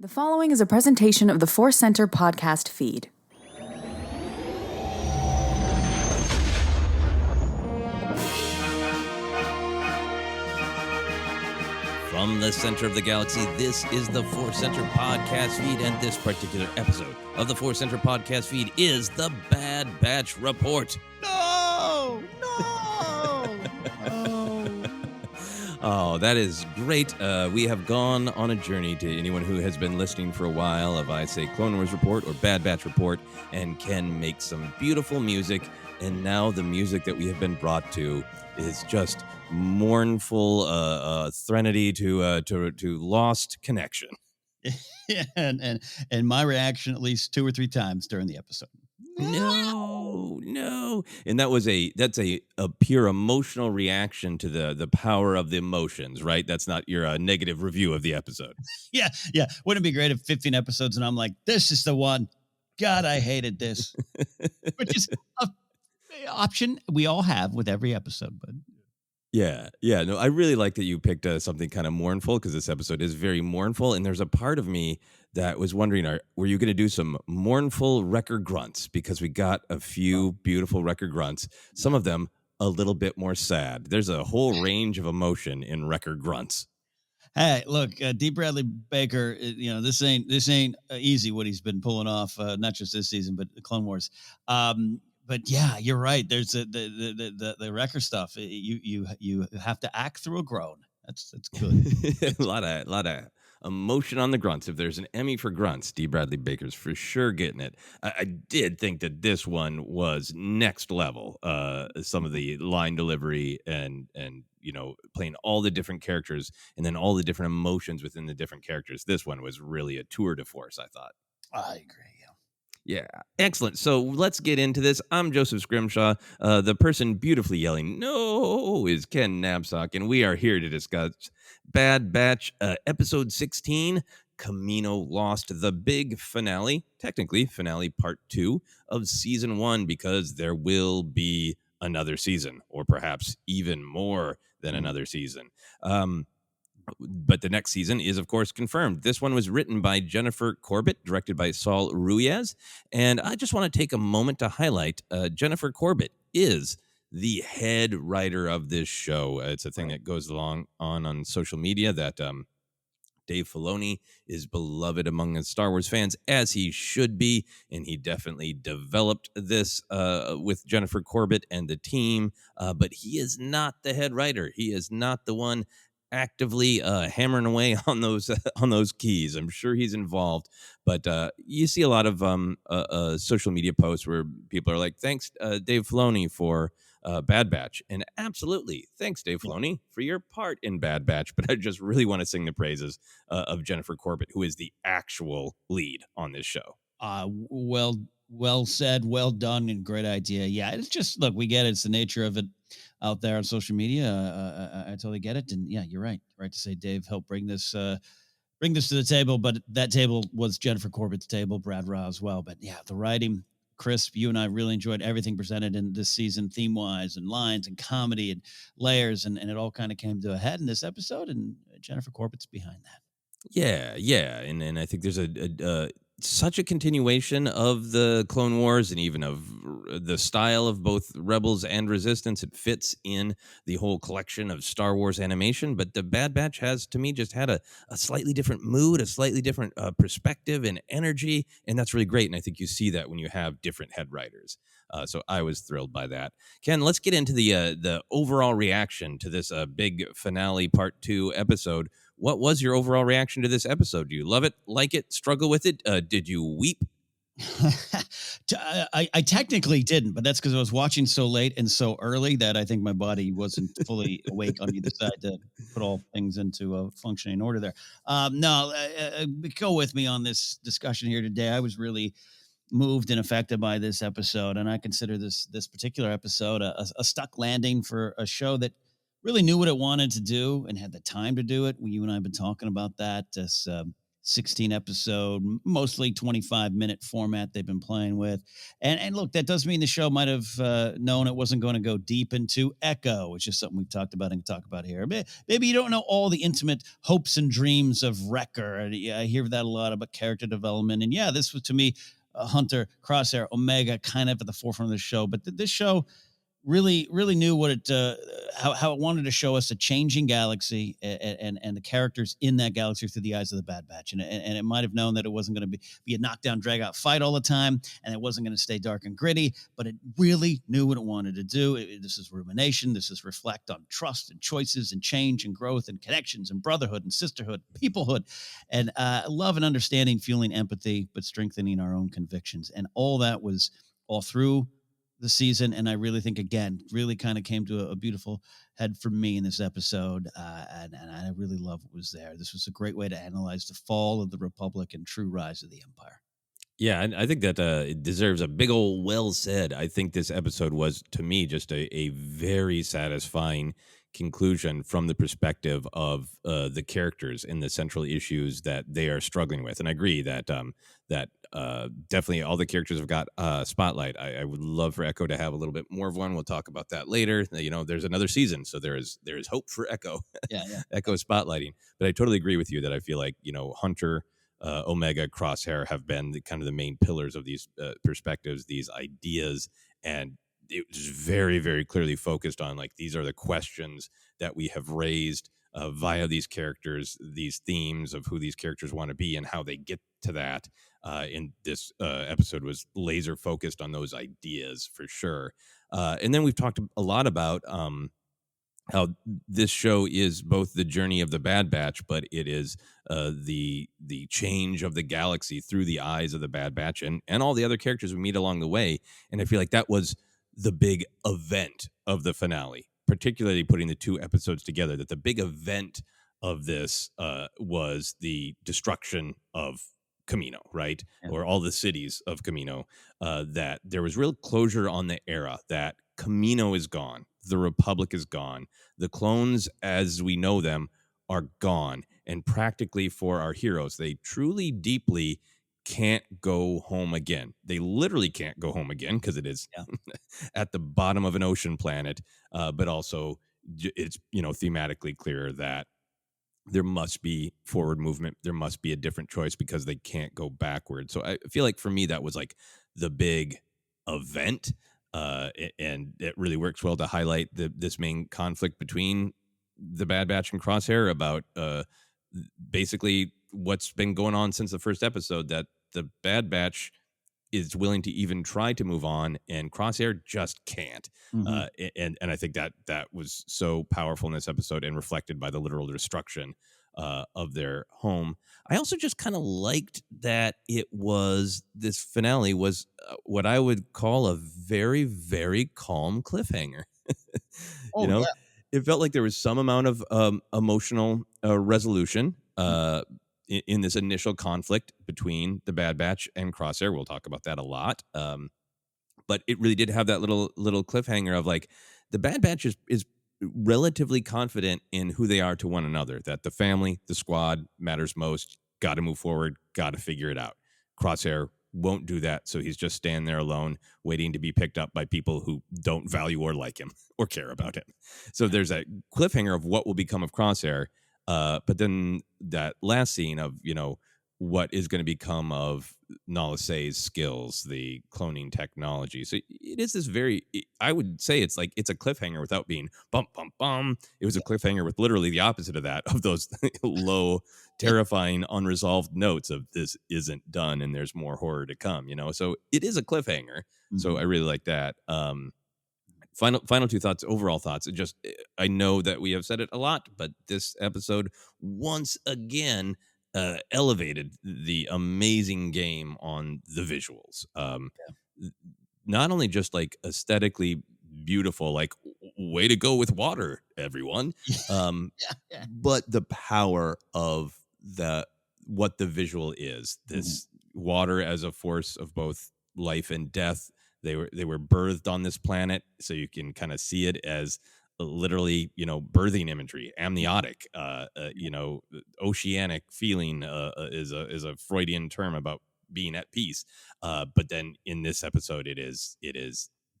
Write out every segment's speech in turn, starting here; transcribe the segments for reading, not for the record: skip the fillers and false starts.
The following is a presentation of the Force Center podcast feed. From the center of the galaxy, this is the Force Center podcast feed, and this particular episode of the Force Center podcast feed is the Bad Batch Report. No! Oh, that is great. We have gone on a journey to anyone who has been listening for a while of, I say, Clone Wars Report or Bad Batch Report, and Ken makes some beautiful music. And now the music that we have been brought to is just mournful threnody to Lost Connection. Yeah, and my reaction at least 2 or 3 times during the episode. No. And that's a pure emotional reaction to the power of the emotions, right? That's not your negative review of the episode. Yeah. Wouldn't it be great if 15 episodes and I'm like, this is the one. God, I hated this. Which is an option we all have with every episode, but Yeah. No, I really like that you picked something kind of mournful, because this episode is very mournful. And there's a part of me that was wondering, were you going to do some mournful wrecker grunts? Because we got a few beautiful wrecker grunts, some of them a little bit more sad. There's a whole range of emotion in wrecker grunts. hey, look, D. Bradley Baker, this ain't easy what he's been pulling off, not just this season, but the Clone Wars. But yeah, you're right. There's the wrecker stuff. You have to act through a groan. That's good. a lot of emotion on the grunts. If there's an Emmy for grunts, D. Bradley Baker's for sure getting it. I did think that this one was next level. Some of the line delivery and playing all the different characters and then all the different emotions within the different characters. This one was really a tour de force, I thought. I agree. Yeah, excellent. So let's get into this. I'm Joseph Scrimshaw. The person beautifully yelling "No" is Ken Napzok, and we are here to discuss Bad Batch, episode 16, Kamino Lost, the big finale, technically finale part 2 of season 1, because there will be another season, or perhaps even more than another season. But the next season is, of course, confirmed. This one was written by Jennifer Corbett, directed by Saul Ruiz. And I just want to take a moment to highlight Jennifer Corbett is the head writer of this show. It's a thing that goes on social media that Dave Filoni is beloved among the Star Wars fans, as he should be. And he definitely developed this with Jennifer Corbett and the team. But he is not the head writer. He is not the one actively hammering away on those keys. I'm sure he's involved, but you see a lot of social media posts where people are like, thanks Dave Filoni for Bad Batch, and absolutely thanks Dave Filoni for your part in Bad Batch, but I just really want to sing the praises of Jennifer Corbett, who is the actual lead on this show. Well said, well done, and great idea. Yeah, it's just, look, we get it. It's the nature of it out there on social media. I totally get it, and yeah, you're right. Right to say Dave helped bring this to the table, but that table was Jennifer Corbett's table, Brad Rao as well. But yeah, the writing, crisp. You and I really enjoyed everything presented in this season, theme wise, and lines, and comedy, and layers, and it all kind of came to a head in this episode. And Jennifer Corbett's behind that. Yeah, and I think there's such a continuation of the Clone Wars and even of the style of both Rebels and Resistance. It fits in the whole collection of Star Wars animation, but the Bad Batch has, to me, just had a slightly different mood, a slightly different perspective and energy, and that's really great. And I think you see that when you have different head writers. So I was thrilled by that. Ken, let's get into the overall reaction to this big finale part 2 episode. What was your overall reaction to this episode? Do you love it, like it, struggle with it? Did you weep? I technically didn't, but that's because I was watching so late and so early that I think my body wasn't fully awake on either side to put all things into a functioning order there. Go with me on this discussion here today. I was really moved and affected by this episode, and I consider this particular episode a stuck landing for a show that really knew what it wanted to do and had the time to do it. You and I have been talking about that. This 16 episode, mostly 25-minute format they've been playing with. And look, that does mean the show might have known it wasn't going to go deep into Echo, which is something we've talked about and talk about here. Maybe you don't know all the intimate hopes and dreams of Wrecker. I hear that a lot about character development. And yeah, this was to me, Hunter, Crosshair, Omega, kind of at the forefront of the show. But this show really knew what it how it wanted to show us a changing galaxy and the characters in that galaxy through the eyes of the Bad Batch, and it might have known that it wasn't going to be a knockdown drag out fight all the time, and it wasn't going to stay dark and gritty, but it really knew what it wanted to do. This is rumination. This is reflect on trust and choices and change and growth and connections and brotherhood and sisterhood, peoplehood, and love and understanding, fueling empathy, but strengthening our own convictions, and all that was all through the season. And I really think, again, really kind of came to a beautiful head for me in this episode. And I really love what was there. This was a great way to analyze the fall of the Republic and true rise of the Empire. Yeah, I think that it deserves a big old well said. I think this episode was, to me, just a very satisfying conclusion from the perspective of the characters and the central issues that they are struggling with. And I agree that definitely all the characters have got spotlight. I would love for Echo to have a little bit more of one. We'll talk about that later. You know, there's another season, so there is hope for Echo. Yeah. Echo spotlighting. But I totally agree with you that I feel like, you know, Hunter, Omega, Crosshair have been kind of the main pillars of these perspectives, these ideas, and it was very, very clearly focused on, like, these are the questions that we have raised via these characters, these themes of who these characters want to be and how they get to that. In this episode was laser focused on those ideas for sure. And then we've talked a lot about how this show is both the journey of the Bad Batch, but it is the change of the galaxy through the eyes of the Bad Batch and all the other characters we meet along the way. And I feel like that was the big event of the finale, particularly putting the two episodes together, that the big event of this was the destruction of Kamino, right? Yeah. Or all the cities of Kamino, that there was real closure on the era, that Kamino is gone. The Republic is gone. The clones as we know them are gone. And practically for our heroes, they truly, deeply can't go home again. They literally can't go home again because it is at the bottom of an ocean planet. But also it's, you know, thematically clear that there must be forward movement. There must be a different choice because they can't go backward. So I feel like for me, that was like the big event. And it really works well to highlight this main conflict between the Bad Batch and Crosshair about basically what's been going on since the first episode, that the Bad Batch is willing to even try to move on and Crosshair just can't. And I think that was so powerful in this episode and reflected by the literal destruction of their home. I also just kind of liked that this finale was what I would call a very, very calm cliffhanger. It felt like there was some amount of emotional resolution in this initial conflict between the Bad Batch and Crosshair. We'll talk about that a lot. But it really did have that little cliffhanger of, like, the Bad Batch is relatively confident in who they are to one another, that the family, the squad matters most, got to move forward, got to figure it out. Crosshair won't do that, so he's just standing there alone, waiting to be picked up by people who don't value or like him or care about him. So there's that cliffhanger of what will become of Crosshair. But then that last scene of, you know, what is going to become of Nala Se's skills, the cloning technology. So it is this I would say it's a cliffhanger without being bum, bum, bum. It was a cliffhanger with literally the opposite of that, of those low, terrifying, unresolved notes of this isn't done and there's more horror to come, you know? So it is a cliffhanger. So I really like that. Final two thoughts, overall thoughts. I know that we have said it a lot, but this episode once again elevated the amazing game on the visuals. Not only just like aesthetically beautiful, like way to go with water, everyone, but the power of what the visual is. This water as a force of both life and death. They were birthed on this planet, so you can kind of see it as literally, birthing imagery, amniotic, oceanic feeling is a Freudian term about being at peace. But then in this episode, it is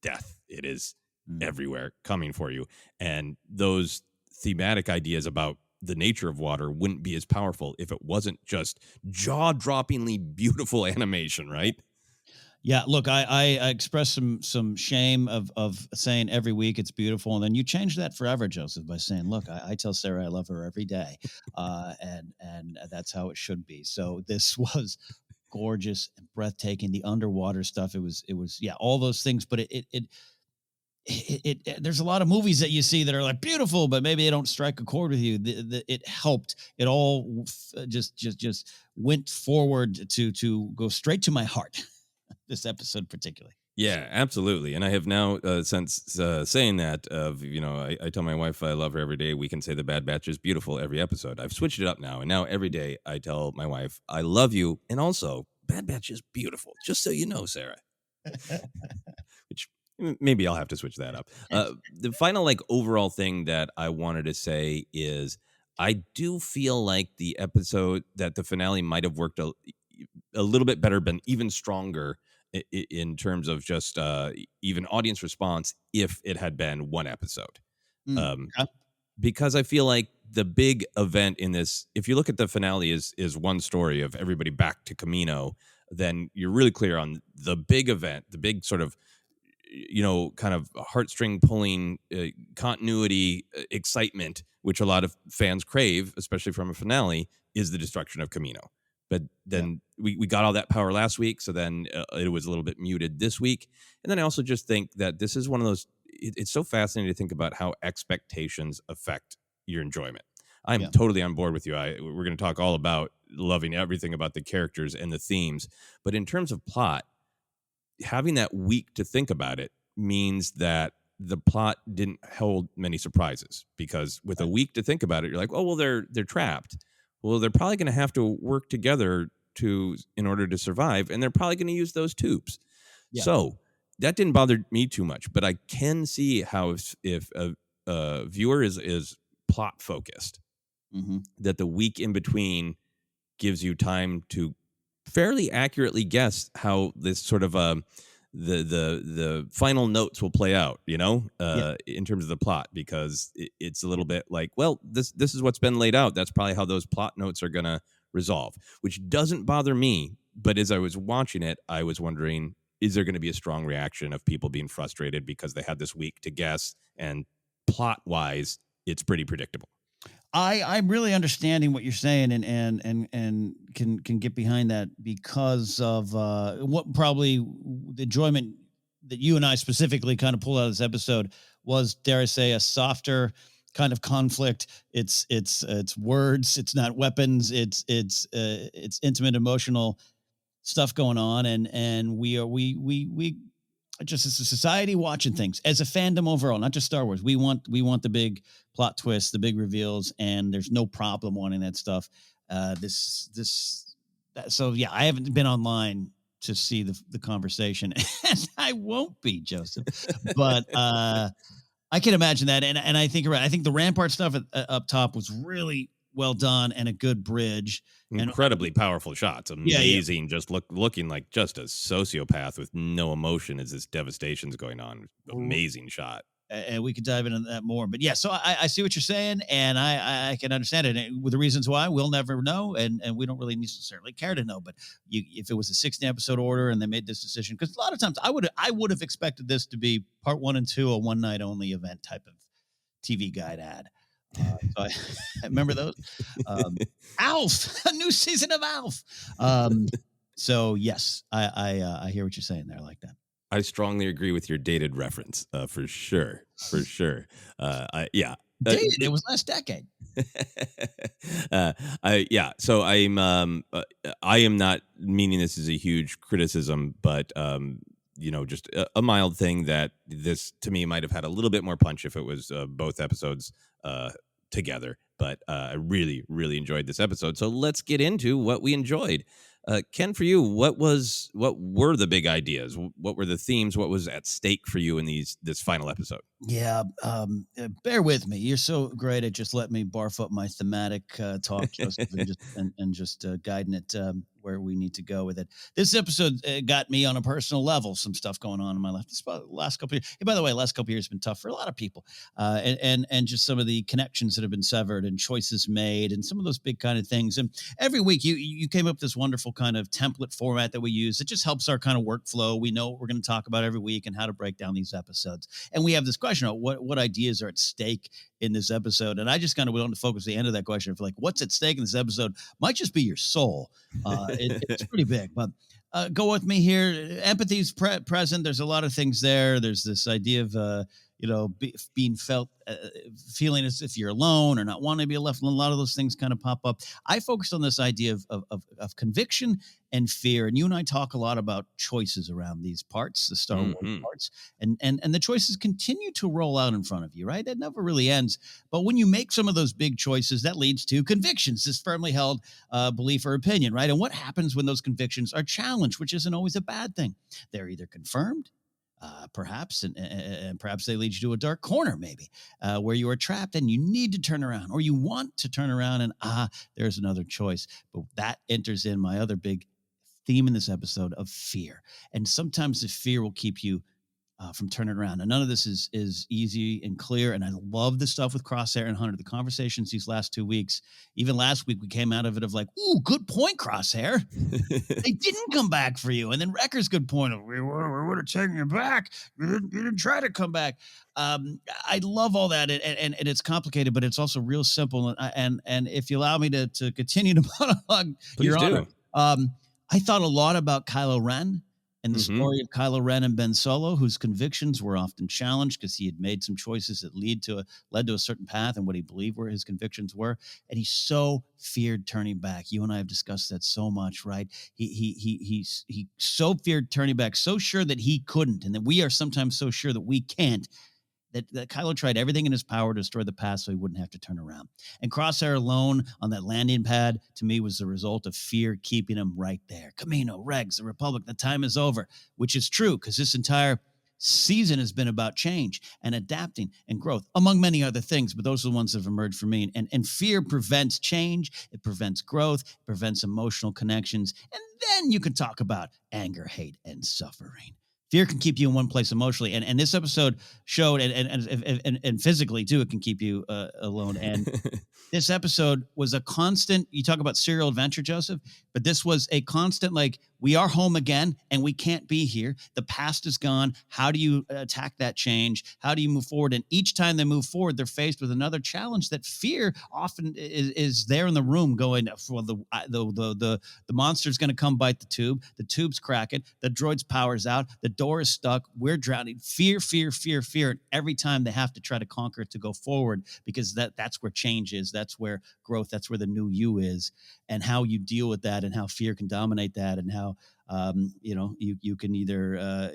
death. It is everywhere coming for you. And those thematic ideas about the nature of water wouldn't be as powerful if it wasn't just jaw-droppingly beautiful animation, right? Yeah, look, I express some shame of saying every week it's beautiful, and then you change that forever, Joseph, by saying, "Look, I tell Sarah I love her every day," and that's how it should be. So this was gorgeous and breathtaking. The underwater stuff, it was yeah, all those things. But there's a lot of movies that you see that are like beautiful, but maybe they don't strike a chord with you. It helped. It all just went forward to go straight to my heart. This episode particularly. Yeah, absolutely. And I have now, since saying that, I tell my wife I love her every day. We can say The Bad Batch is beautiful every episode. I've switched it up now. And now every day I tell my wife I love you. And also, Bad Batch is beautiful. Just so you know, Sarah. Which maybe I'll have to switch that up. The final overall thing that I wanted to say is I do feel like the finale might have worked a little bit better, been even stronger in terms of just even audience response if it had been one episode. Because I feel like the big event in this, if you look at the finale is one story of everybody back to Kamino, then you're really clear on the big event, the big sort of, kind of heartstring pulling continuity excitement, which a lot of fans crave, especially from a finale, is the destruction of Kamino. But then we got all that power last week, so then it was a little bit muted this week. And then I also just think that this is one of those, it's so fascinating to think about how expectations affect your enjoyment. I'm totally on board with you. We're going to talk all about loving everything about the characters and the themes. But in terms of plot, having that week to think about it means that the plot didn't hold many surprises, because with a week to think about it, you're like, oh, well, they're trapped. Well, they're probably going to have to work together in order to survive, and they're probably going to use those tubes. Yeah. So that didn't bother me too much, but I can see how if a viewer is plot focused, that the week in between gives you time to fairly accurately guess how this sort of the final notes will play out, in terms of the plot, because it's a little bit like, well, this is what's been laid out. That's probably how those plot notes are going to resolve, which doesn't bother me. But as I was watching it, I was wondering, is there going to be a strong reaction of people being frustrated because they had this week to guess, and plot wise, it's pretty predictable. I'm really understanding what you're saying, and can get behind that, because of what probably the enjoyment that you and I specifically kind of pulled out of this episode was, dare I say, a softer kind of conflict. It's words, it's not weapons, it's intimate, emotional stuff going on, and we just as a society watching things, as a fandom overall, not just Star Wars, we want the big plot twists, the big reveals, and there's no problem wanting that stuff. So yeah, I haven't been online to see the conversation, and I won't be, Joseph. But I can imagine that, and I think you're right. I think the Rampart stuff up top was really well done and a good bridge. Incredibly powerful shots. Amazing. Yeah. Just looking like just a sociopath with no emotion as this devastation's going on. Amazing shot. And we could dive into that more. But yeah, so I see what you're saying, and I can understand it. And with the reasons why, we'll never know, and we don't really necessarily care to know. But if it was a 16 episode order and they made this decision, because a lot of times I would have expected this to be part 1 and 2, a one night only event type of TV guide ad. So I remember those. Alf, a new season of Alf. So yes, I hear what you're saying there. I like that. I strongly agree with your dated reference, for sure. Yeah. Dated, it was last decade. So I am not meaning this as a huge criticism, but just a mild thing, that this to me might have had a little bit more punch if it was both episodes together. But I really, really enjoyed this episode. So let's get into what we enjoyed. Ken, for you, what were the big ideas? What were the themes? What was at stake for you in this final episode? Yeah, bear with me. You're so great at just letting me barf up my thematic talk, Joseph, and just guiding it where we need to go with it. This episode got me on a personal level. Some stuff going on in my life. This last couple of years. Hey, by the way, last couple of years have been tough for a lot of people, and just some of the connections that have been severed and choices made, and some of those big kind of things. And every week, you came up with this wonderful kind of template format that we use. It just helps our kind of workflow. We know what we're going to talk about every week and how to break down these episodes. And we have this question of what ideas are at stake in this episode. And I just kind of wanted to focus the end of that question for like, what's at stake in this episode might just be your soul. It's pretty big, but go with me here. Empathy's present. There's a lot of things there. There's this idea of, being feeling as if you're alone or not wanting to be left alone. A lot of those things kind of pop up. I focused on this idea of conviction and fear. And you and I talk a lot about choices around these parts, the Star Wars parts, and the choices continue to roll out in front of you, right? It never really ends. But when you make some of those big choices, that leads to convictions, this firmly held belief or opinion, right? And what happens when those convictions are challenged, which isn't always a bad thing? They're either confirmed, perhaps, and perhaps they lead you to a dark corner, maybe, where you are trapped and you need to turn around, or you want to turn around, and there's another choice. But that enters in my other big theme in this episode of fear. And sometimes the fear will keep you from turning around. And none of this is easy and clear. And I love the stuff with Crosshair and Hunter, the conversations these last 2 weeks. Even last week, we came out of it of like, ooh, good point, Crosshair. They didn't come back for you. And then Wrecker's good point of, we would have taken you back. You didn't try to come back. I love all that. And it's complicated, but it's also real simple. And if you allow me to continue to monologue, Please Your do. Honor, I thought a lot about Kylo Ren and the story of Kylo Ren and Ben Solo, whose convictions were often challenged because he had made some choices that led to a certain path and what he believed where his convictions were. And he so feared turning back. You and I have discussed that so much, right? He so feared turning back, so sure that he couldn't, and that we are sometimes so sure that we can't, that Kylo tried everything in his power to destroy the past so he wouldn't have to turn around. And Crosshair alone on that landing pad, to me, was the result of fear keeping him right there. Kamino, Regs, the Republic, the time is over, which is true because this entire season has been about change and adapting and growth, among many other things, but those are the ones that have emerged for me. And fear prevents change, it prevents growth, it prevents emotional connections, and then you can talk about anger, hate, and suffering. Fear can keep you in one place emotionally, and this episode showed, and physically too, it can keep you alone. And this episode was a constant. You talk about serial adventure, Joseph, but this was a constant, like, we are home again and we can't be here. The past is gone. How do you attack that change? How do you move forward? And each time they move forward, they're faced with another challenge that fear often is there in the room going, well, the monster's going to come bite the tube. The tube's cracking. The droid's power's out. The door is stuck. We're drowning. Fear, fear, fear, fear. And every time they have to try to conquer it to go forward, because that's where change is. That's where growth, that's where the new you is, and how you deal with that and how fear can dominate that, and how you can either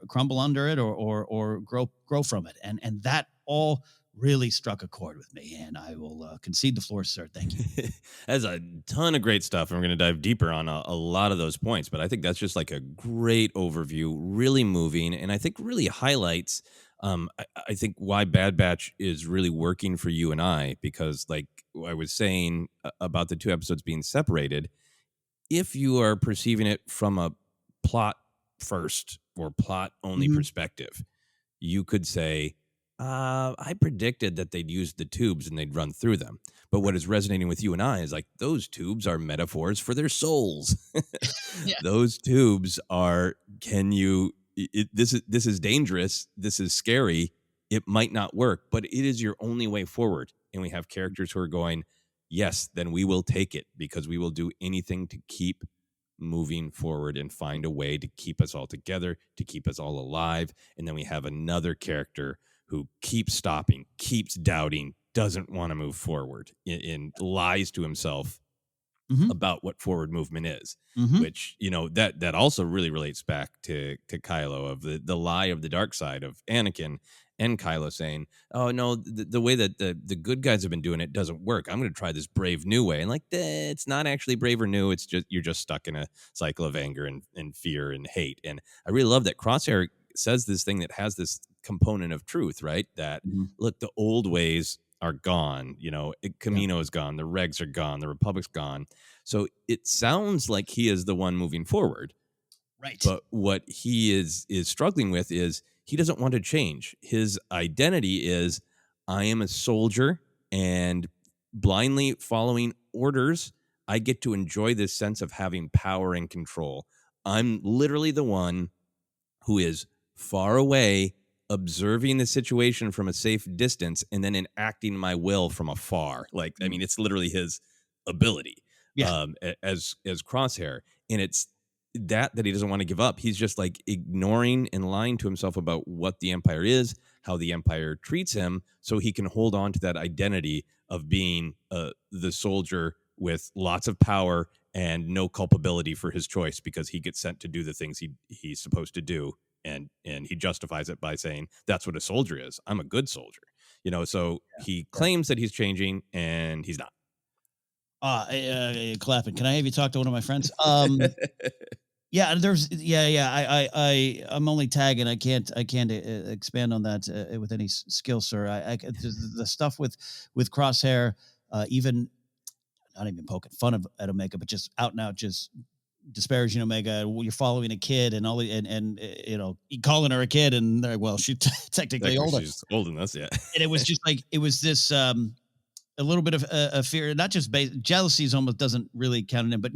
crumble under it or grow from it, and that all really struck a chord with me. And I will concede the floor, sir. Thank you. That's a ton of great stuff, and we're going to dive deeper on a lot of those points. But I think that's just like a great overview, really moving, and I think really highlights. I think why Bad Batch is really working for you and I, because like I was saying about the two episodes being separated, if you are perceiving it from a plot first or plot only perspective, you could say, I predicted that they'd use the tubes and they'd run through them. But what is resonating with you and I is like, those tubes are metaphors for their souls. Yeah. Those tubes are, this is dangerous. This is scary. It might not work, but it is your only way forward. And we have characters who are going, yes, then we will take it because we will do anything to keep moving forward and find a way to keep us all together, to keep us all alive. And then we have another character who keeps stopping, keeps doubting, doesn't want to move forward, and lies to himself about what forward movement is, which, that also really relates back to Kylo, of the lie of the dark side of Anakin and Kylo saying, oh no, the way that the good guys have been doing it doesn't work. I'm going to try this brave new way. And like, it's not actually brave or new. It's just, you're just stuck in a cycle of anger and fear and hate. And I really love that Crosshair says this thing that has this component of truth, right? That look, the old ways are gone. Kamino is gone. The regs are gone. The Republic's gone. So it sounds like he is the one moving forward. Right. But what he is struggling with is he doesn't want to change. His identity is, I am a soldier, and blindly following orders, I get to enjoy this sense of having power and control. I'm literally the one who is far away, observing the situation from a safe distance, and then enacting my will from afar. Like, I mean, it's literally his ability, as Crosshair. And it's that he doesn't want to give up. He's just like ignoring and lying to himself about what the Empire is, how the Empire treats him, so he can hold on to that identity of being the soldier with lots of power and no culpability for his choice, because he gets sent to do the things he's supposed to do, and he justifies it by saying that's what a soldier is. I'm a good soldier, So he claims that he's changing, and he's not. Clapping. Can I have you talk to one of my friends? Yeah, I'm only tagging. I can't expand on that with any skill, sir. The stuff with Crosshair, even not even poking fun at Omega, but just out and out, just disparaging Omega. You're following a kid and calling her a kid, and they're like, well, she's technically older. She's old enough, yeah. And it was just like, it was this a little bit of a fear, not just jealousy almost doesn't really count in him, but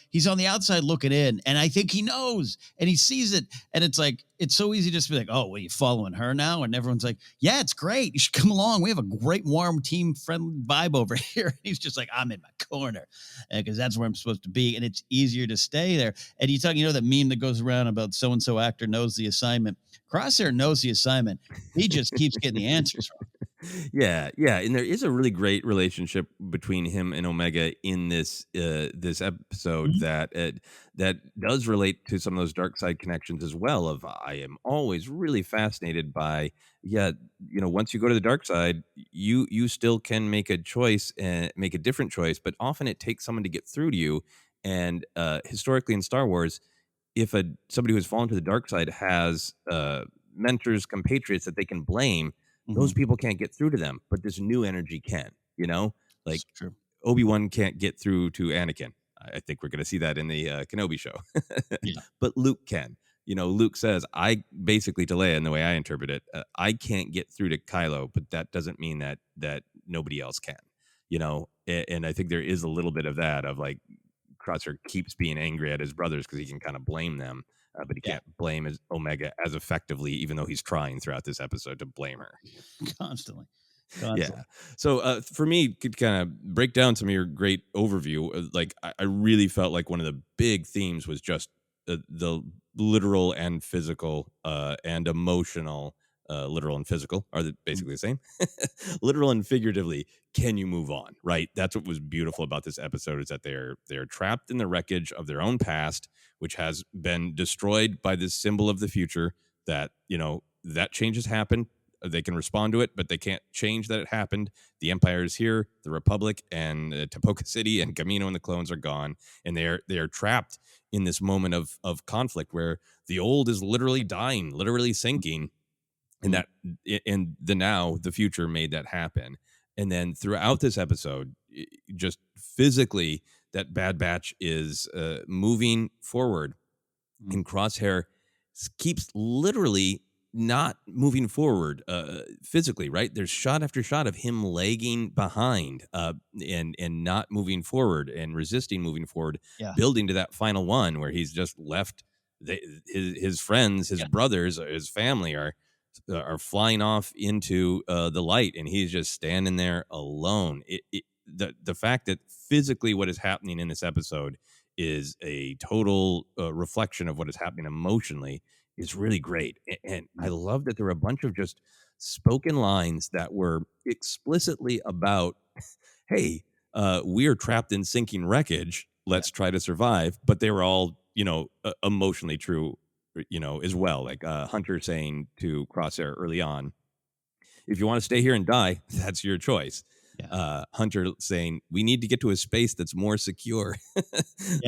he's on the outside looking in, and I think he knows and he sees it, and it's like, it's so easy just to be like, oh, well, you following her now? And everyone's like, yeah, it's great, you should come along, we have a great warm team friendly vibe over here. And he's just like, I'm in my corner because that's where I'm supposed to be, and it's easier to stay there. And you talk, that meme that goes around about so and so actor knows the assignment. Crosshair knows the assignment, he just keeps getting the answers wrong. Yeah, and there is a really great relationship between him and Omega in this episode that does relate to some of those dark side connections as well. Of, I am always really fascinated by, once you go to the dark side, you still can make a choice and make a different choice, but often it takes someone to get through to you. And historically in Star Wars, if somebody who's fallen to the dark side has mentors, compatriots that they can blame, those people can't get through to them, but this new energy can, like Obi-Wan can't get through to Anakin. I think we're going to see that in the Kenobi show, but Luke can. Luke says, I basically, to Leia, in the way I interpret it, I can't get through to Kylo, but that doesn't mean that nobody else can, and I think there is a little bit of that, of like, Crosshair keeps being angry at his brothers because he can kind of blame them. But he can't blame his Omega as effectively, even though he's trying throughout this episode to blame her constantly. Yeah. So for me, could kind of break down some of your great overview. Like, I really felt like one of the big themes was just the literal and physical and emotional. Literal and physical are basically the same. Literal and figuratively, can you move on? Right. That's what was beautiful about this episode, is that they're trapped in the wreckage of their own past, which has been destroyed by this symbol of the future. That that changes happen. They can respond to it, but they can't change that it happened. The Empire is here, the Republic and Tapoka City and Kamino and the clones are gone, and they are trapped in this moment of conflict where the old is literally dying, literally sinking. And that in the future made that happen. And then throughout this episode, just physically, that Bad Batch is moving forward, and Crosshair keeps literally not moving forward physically, right? There's shot after shot of him lagging behind and not moving forward and resisting moving forward, building to that final one where he's just left his friends, his brothers, his family are flying off into the light, and he's just standing there alone. The fact that physically what is happening in this episode is a total reflection of what is happening emotionally is really great. And I love that there were a bunch of just spoken lines that were explicitly about, hey, we are trapped in sinking wreckage. Let's try to survive. But they were all, emotionally true, as well. Like Hunter saying to Crosshair early on, if you want to stay here and die, that's your choice. Hunter saying, we need to get to a space that's more secure.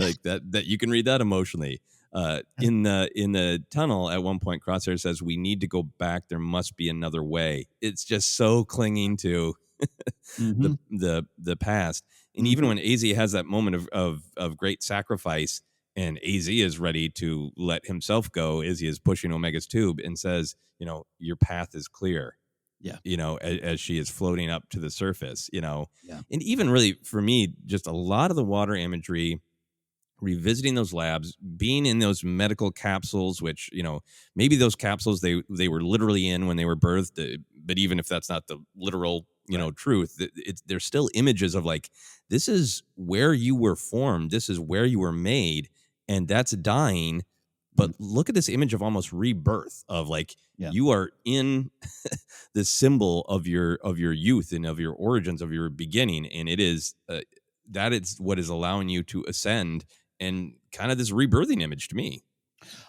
Like that you can read that emotionally. In the tunnel at one point, Crosshair says, "We need to go back. There must be another way." It's just so clinging to Mm-hmm. the past. And even Mm-hmm. when AZ has that moment of great sacrifice, and AZ is ready to let himself go as he is pushing Omega's tube, and says, "Your path is clear." Yeah. As she is floating up to the surface. Yeah. And even really for me, just a lot of the water imagery, revisiting those labs, being in those medical capsules, which maybe those capsules they were literally in when they were birthed, but even if that's not the literal truth, there's still images of like, this is where you were formed, this is where you were made, and that's dying. But look at this image of almost rebirth, of like, Yeah. you are in the symbol of your youth and of your origins, of your beginning, and it is that is what is allowing you to ascend, and kind of this rebirthing image to me.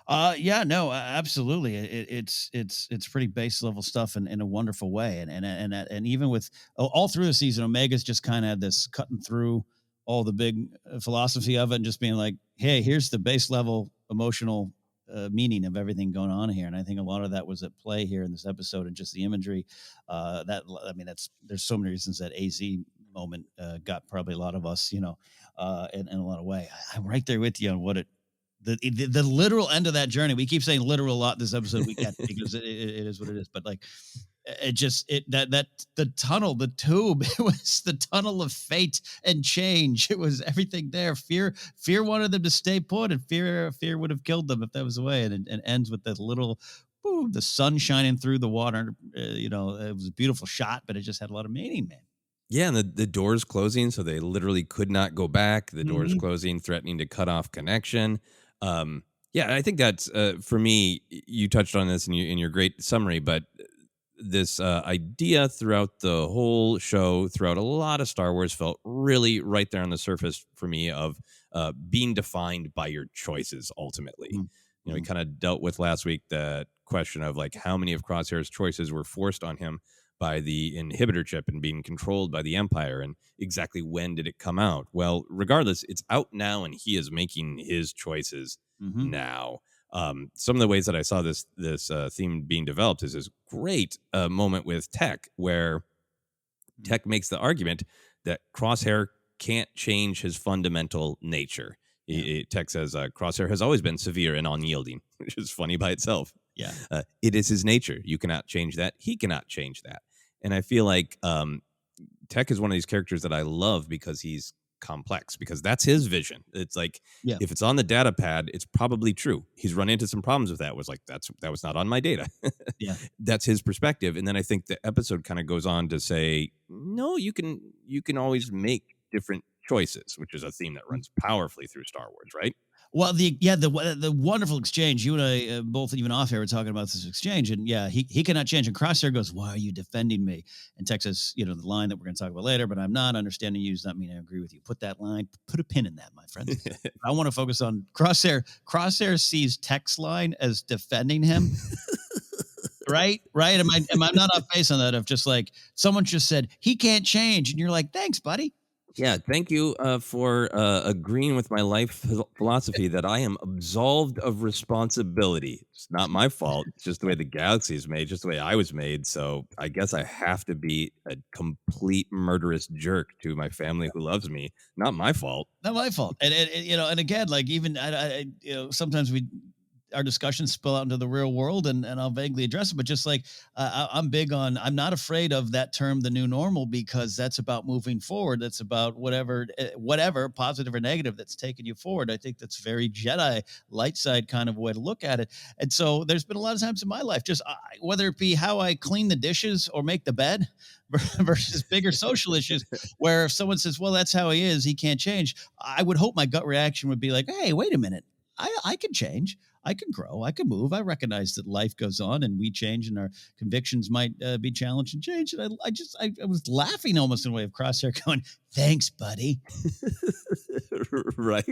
Yeah, no, absolutely. It's pretty base level stuff in a wonderful way, and even with all through the season, Omega's just kind of had this cutting through all the big philosophy of it, and just being like, hey, here's the base level emotional meaning of everything going on here. And I think a lot of that was at play here in this episode, and just the imagery. There's so many reasons that AZ moment got probably a lot of us, in a lot of way. I'm right there with you on what it. The literal end of that journey. We keep saying literal a lot this episode. We can't, because it is what it is. But like, the tunnel, the tube, it was the tunnel of fate and change. It was everything there. Fear wanted them to stay put, and fear would have killed them if that was the way. And ends with that little boom, the sun shining through the water. It was a beautiful shot, but it just had a lot of meaning, man. Yeah, and the doors closing, so they literally could not go back. The doors Mhm. closing, threatening to cut off connection. Yeah, I think that's for me. You touched on this in your great summary, but this idea throughout the whole show, throughout a lot of Star Wars, felt really right there on the surface for me of being defined by your choices. Ultimately, we Mhm. kind of dealt with last week that question of like, how many of Crosshair's choices were forced on him by the inhibitor chip and being controlled by the Empire, and exactly when did it come out? Well, regardless, it's out now, and he is making his choices Mhm. now. Some of the ways that I saw this theme being developed is this great moment with Tech, where Tech makes the argument that Crosshair can't change his fundamental nature. Yeah. Tech says Crosshair has always been severe and unyielding, which is funny by itself. Yeah. It is his nature. You cannot change that. He cannot change that. And I feel like Tech is one of these characters that I love because he's complex, because that's his vision. It's like, Yeah. if it's on the data pad, it's probably true. He's run into some problems with that. Was like, that was not on my data. Yeah. That's his perspective. And then I think the episode kind of goes on to say, no, you can always make different choices, which is a theme that runs powerfully through Star Wars, right? Well, the wonderful exchange, you and I both, even off air, were talking about this exchange, and yeah, he cannot change. And Crosshair goes, "Why are you defending me?" And Texas, the line that we're going to talk about later, but I'm not understanding you does not mean I agree with you. Put that line, put a pin in that, my friend. I want to focus on Crosshair. Crosshair sees Tech's line as defending him. Right. Am I not off base on that? Of just like, someone just said he can't change, and you're like, thanks, buddy. Yeah, thank you for agreeing with my life philosophy that I am absolved of responsibility. It's not my fault. It's just the way the galaxy is made, just the way I was made. So I guess I have to be a complete murderous jerk to my family who loves me. Not my fault. Not my fault. And again, like, even sometimes our discussions spill out into the real world, and I'll vaguely address it, but just like, I'm big on, I'm not afraid of that term, the new normal, because that's about moving forward. That's about whatever, positive or negative, that's taking you forward. I think that's very Jedi light side kind of way to look at it. And so there's been a lot of times in my life, just whether it be how I clean the dishes or make the bed versus bigger social issues, where if someone says, well, that's how he is, he can't change, I would hope my gut reaction would be like, hey, wait a minute. I can change. I can grow. I can move. I recognize that life goes on and we change, and our convictions might be challenged and changed. And I was laughing almost in a way of Crosshair going, thanks, buddy. Right.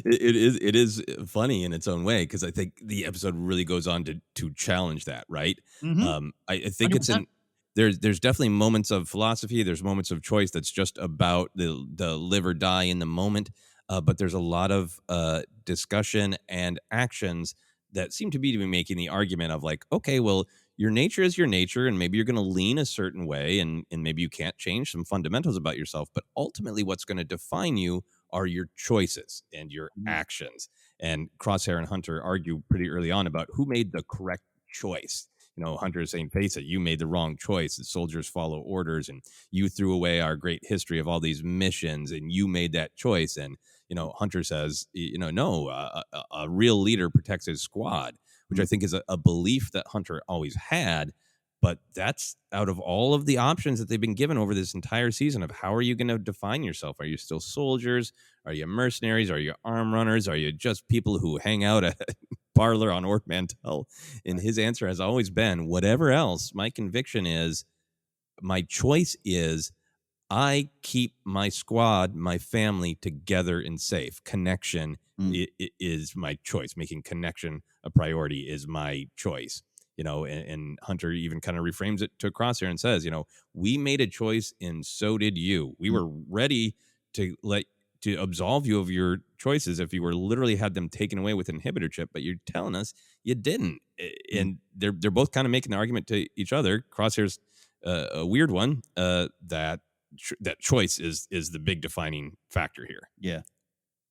It is funny in its own way, because I think the episode really goes on to challenge that. Right. Mm-hmm. I think 100%. it's there's definitely moments of philosophy. There's moments of choice that's just about the live or die in the moment. but there's a lot of discussion and actions that seem to be making the argument of like, okay, well, your nature is your nature, and maybe you're going to lean a certain way, and maybe you can't change some fundamentals about yourself, but ultimately what's going to define you are your choices and your Mhm. actions. And Crosshair and Hunter argue pretty early on about who made the correct choice. Hunter is saying, face it, you made the wrong choice. The soldiers follow orders, and you threw away our great history of all these missions, and you made that choice. And Hunter says, no, a real leader protects his squad, which I Mhm. think is a belief that Hunter always had. But that's out of all of the options that they've been given over this entire season of how are you going to define yourself? Are you still soldiers? Are you mercenaries? Are you arm runners? Are you just people who hang out at a parlor on Ort Mantell? And his answer has always been, whatever else, my conviction is, my choice is I keep my squad, my family together and safe. Connection Mm. is my choice. Making connection a priority is my choice. And Hunter even kind of reframes it to Crosshair and says, we made a choice and so did you. We Mm. were ready to absolve you of your choices if you were literally had them taken away with inhibitor chip, but you're telling us you didn't. Mm. And they're both kind of making the argument to each other. Crosshair's a weird one that choice is the big defining factor here. Yeah.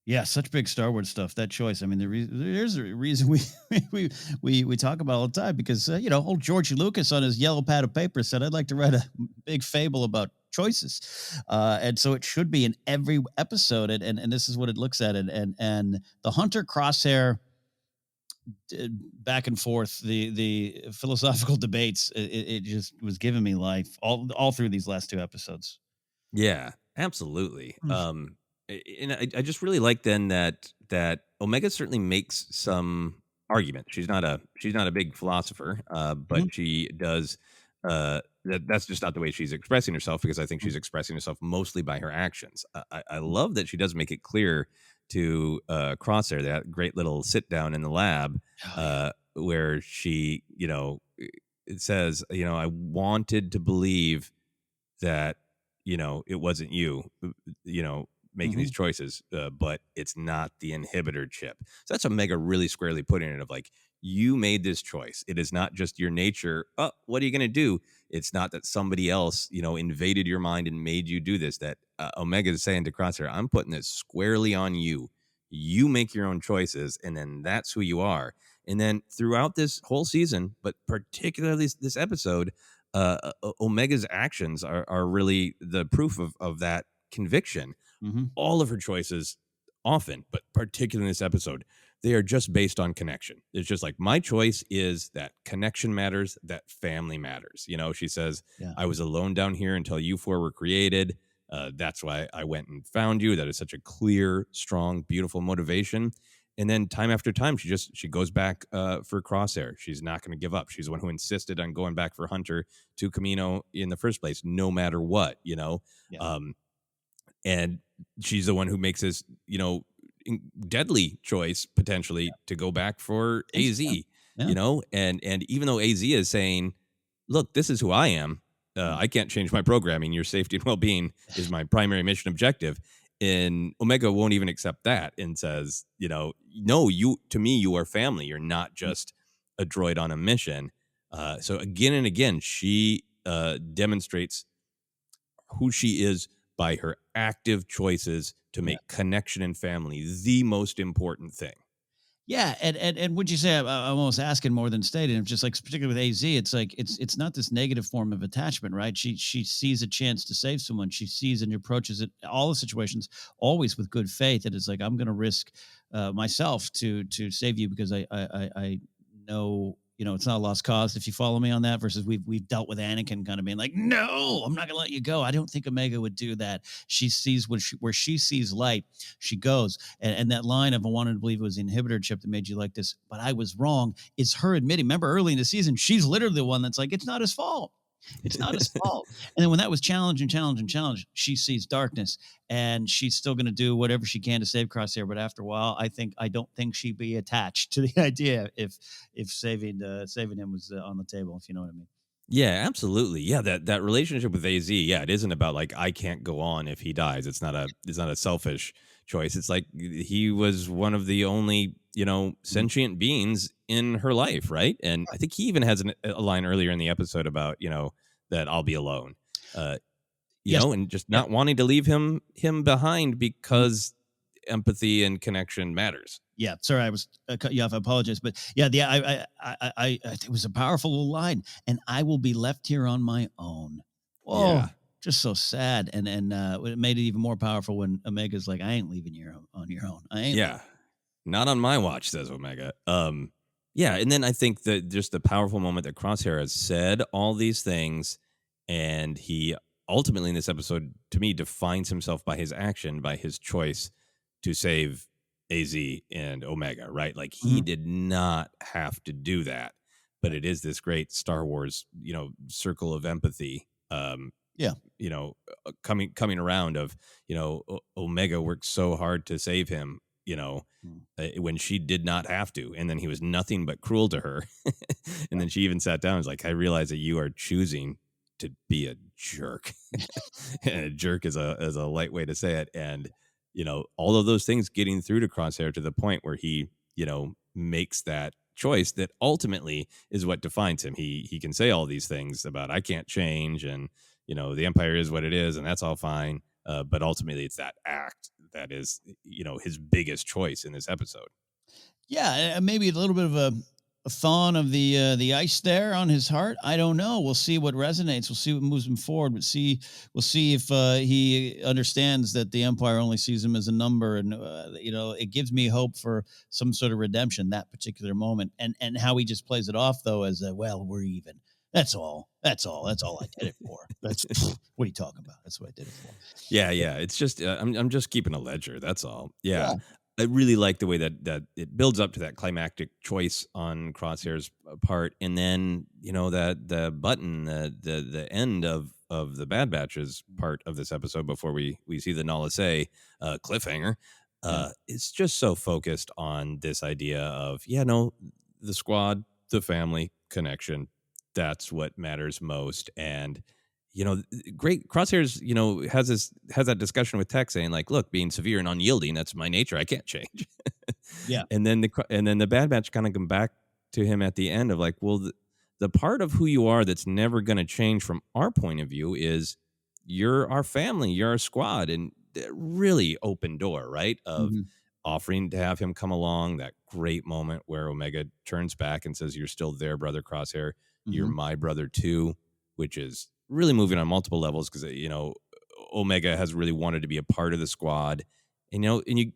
Yeah, such big Star Wars stuff. That choice. I mean, there's a reason we we talk about it all the time because old George Lucas on his yellow pad of paper said, "I'd like to write a big fable about choices," and so it should be in every episode. And this is what it looks at. And the Hunter Crosshair back and forth, the philosophical debates. It just was giving me life all through these last two episodes. Yeah, absolutely. Mm. And I just really like then that Omega certainly makes some argument. She's not a big philosopher, but Mhm. she does. That's just not the way she's expressing herself because I think Mm. she's expressing herself mostly by her actions. I love that she does make it clear to Crosshair that great little sit down in the lab Oh yeah. where she, it says, I wanted to believe that it wasn't you making these Hmm. choices, but it's not the inhibitor chip. So that's Omega really squarely putting it of like, you made this choice. It is not just your nature. Oh, what are you going to do? It's not that somebody else invaded your mind and made you do this. That Omega is saying to Crosshair, I'm putting this squarely on you. You make your own choices, and then that's who you are. And then throughout this whole season, but particularly this episode, Omega's actions are really the proof of that conviction. Hmm. All of her choices, often, but particularly in this episode, they are just based on connection. It's just like my choice is that connection matters, that family matters. She says, Yeah. I was alone down here until you four were created. That's why I went and found you. That is such a clear, strong, beautiful motivation. And then time after time, she goes back for Crosshair. She's not going to give up. She's the one who insisted on going back for Hunter to Kamino in the first place, no matter what. Yeah. Um, and she's the one who makes this, deadly choice potentially to go back for Yes, AZ. yeah. Yeah. And even though AZ is saying, "Look, this is who I am. Mm. I can't change my programming. Your safety and well being is my primary mission objective." And Omega won't even accept that and says, "No, you to me you are family. You're not Mm. just a droid on a mission." So again and again, she demonstrates who she is by her active choices to Yeah. make connection and family the most important thing. Yeah, and would you say I'm almost asking more than stating? It's just like particularly with AZ, it's like it's not this negative form of attachment, right? She sees a chance to save someone. She sees and approaches it all the situations always with good faith. And it's like I'm going to risk myself to save you because I know it's not a lost cause if you follow me on that. Versus we've dealt with Anakin kind of being like, no, I'm not going to let you go. I don't think Omega would do that. She sees where she sees light, she goes. And that line of I wanted to believe it was the inhibitor chip that made you like this, but I was wrong, is her admitting. Remember early in the season, she's literally the one that's like, it's not his fault. It's not his fault. And then when that was challenge, she sees darkness and she's still going to do whatever she can to save Crosshair. But after a while, I don't think she'd be attached to the idea if saving him was on the table, if you know what I mean. Yeah, absolutely. Yeah, that relationship with AZ, yeah, it isn't about like I can't go on if he dies. It's not a selfish choice. It's like he was one of the only, sentient beings in her life, right? And I think he even has a line earlier in the episode about, that I'll be alone. Uh, Yes. and just Yeah. not wanting to leave him behind Mhm. because empathy and connection matters. Yeah, sorry, I was cut you off. I apologize, but yeah, it was a powerful little line. And I will be left here on my own. Yeah. Oh, just so sad. And it made it even more powerful when Omega's like, "I ain't leaving you on your own. I ain't." Yeah. Not on my watch, says Omega. Yeah, and then I think that just the powerful moment that Crosshair has said all these things, and he ultimately in this episode, to me, defines himself by his action, by his choice to save AZ and Omega, right? Like he Mhm. did not have to do that, but it is this great Star Wars, circle of empathy. Yeah. Coming around of, Omega worked so hard to save him, Mm. when she did not have to, and then he was nothing but cruel to her. And then she even sat down and was like, I realize that you are choosing to be a jerk. And a jerk is a light way to say it. And all of those things getting through to Crosshair to the point where he makes that choice that ultimately is what defines him. He can say all these things about I can't change, and the Empire is what it is, and that's all fine. But ultimately, it's that act that is, his biggest choice in this episode. Yeah, maybe a little bit of a thawing of the ice there on his heart. I don't know. We'll see what resonates. We'll see what moves him forward. We'll see if he understands that the Empire only sees him as a number, and it gives me hope for some sort of redemption that particular moment, and how he just plays it off though as well, we're even. That's all. That's all. That's all I did it for. That's what are you talking about? That's what I did it for. Yeah, yeah. It's just I'm just keeping a ledger. That's all. Yeah. Yeah. I really like the way that it builds up to that climactic choice on Crosshair's part, and then that the button, the end of the Bad Batch's part of this episode before we see the Nala say cliffhanger. Yeah. It's just so focused on this idea of the squad, the family connection. That's what matters most, and great Crosshairs, has that discussion with Tech saying like, look, being severe and unyielding, that's my nature. I can't change. Yeah. And then the Bad Batch kind of come back to him at the end of like, well, the part of who you are that's never going to change from our point of view is you're our family, you're our squad, and really open door, right? Of Mhm. offering to have him come along. That great moment where Omega turns back and says, "You're still there, brother Crosshair. You're Mhm. my brother too," which is really moving on multiple levels because Omega has really wanted to be a part of the squad, and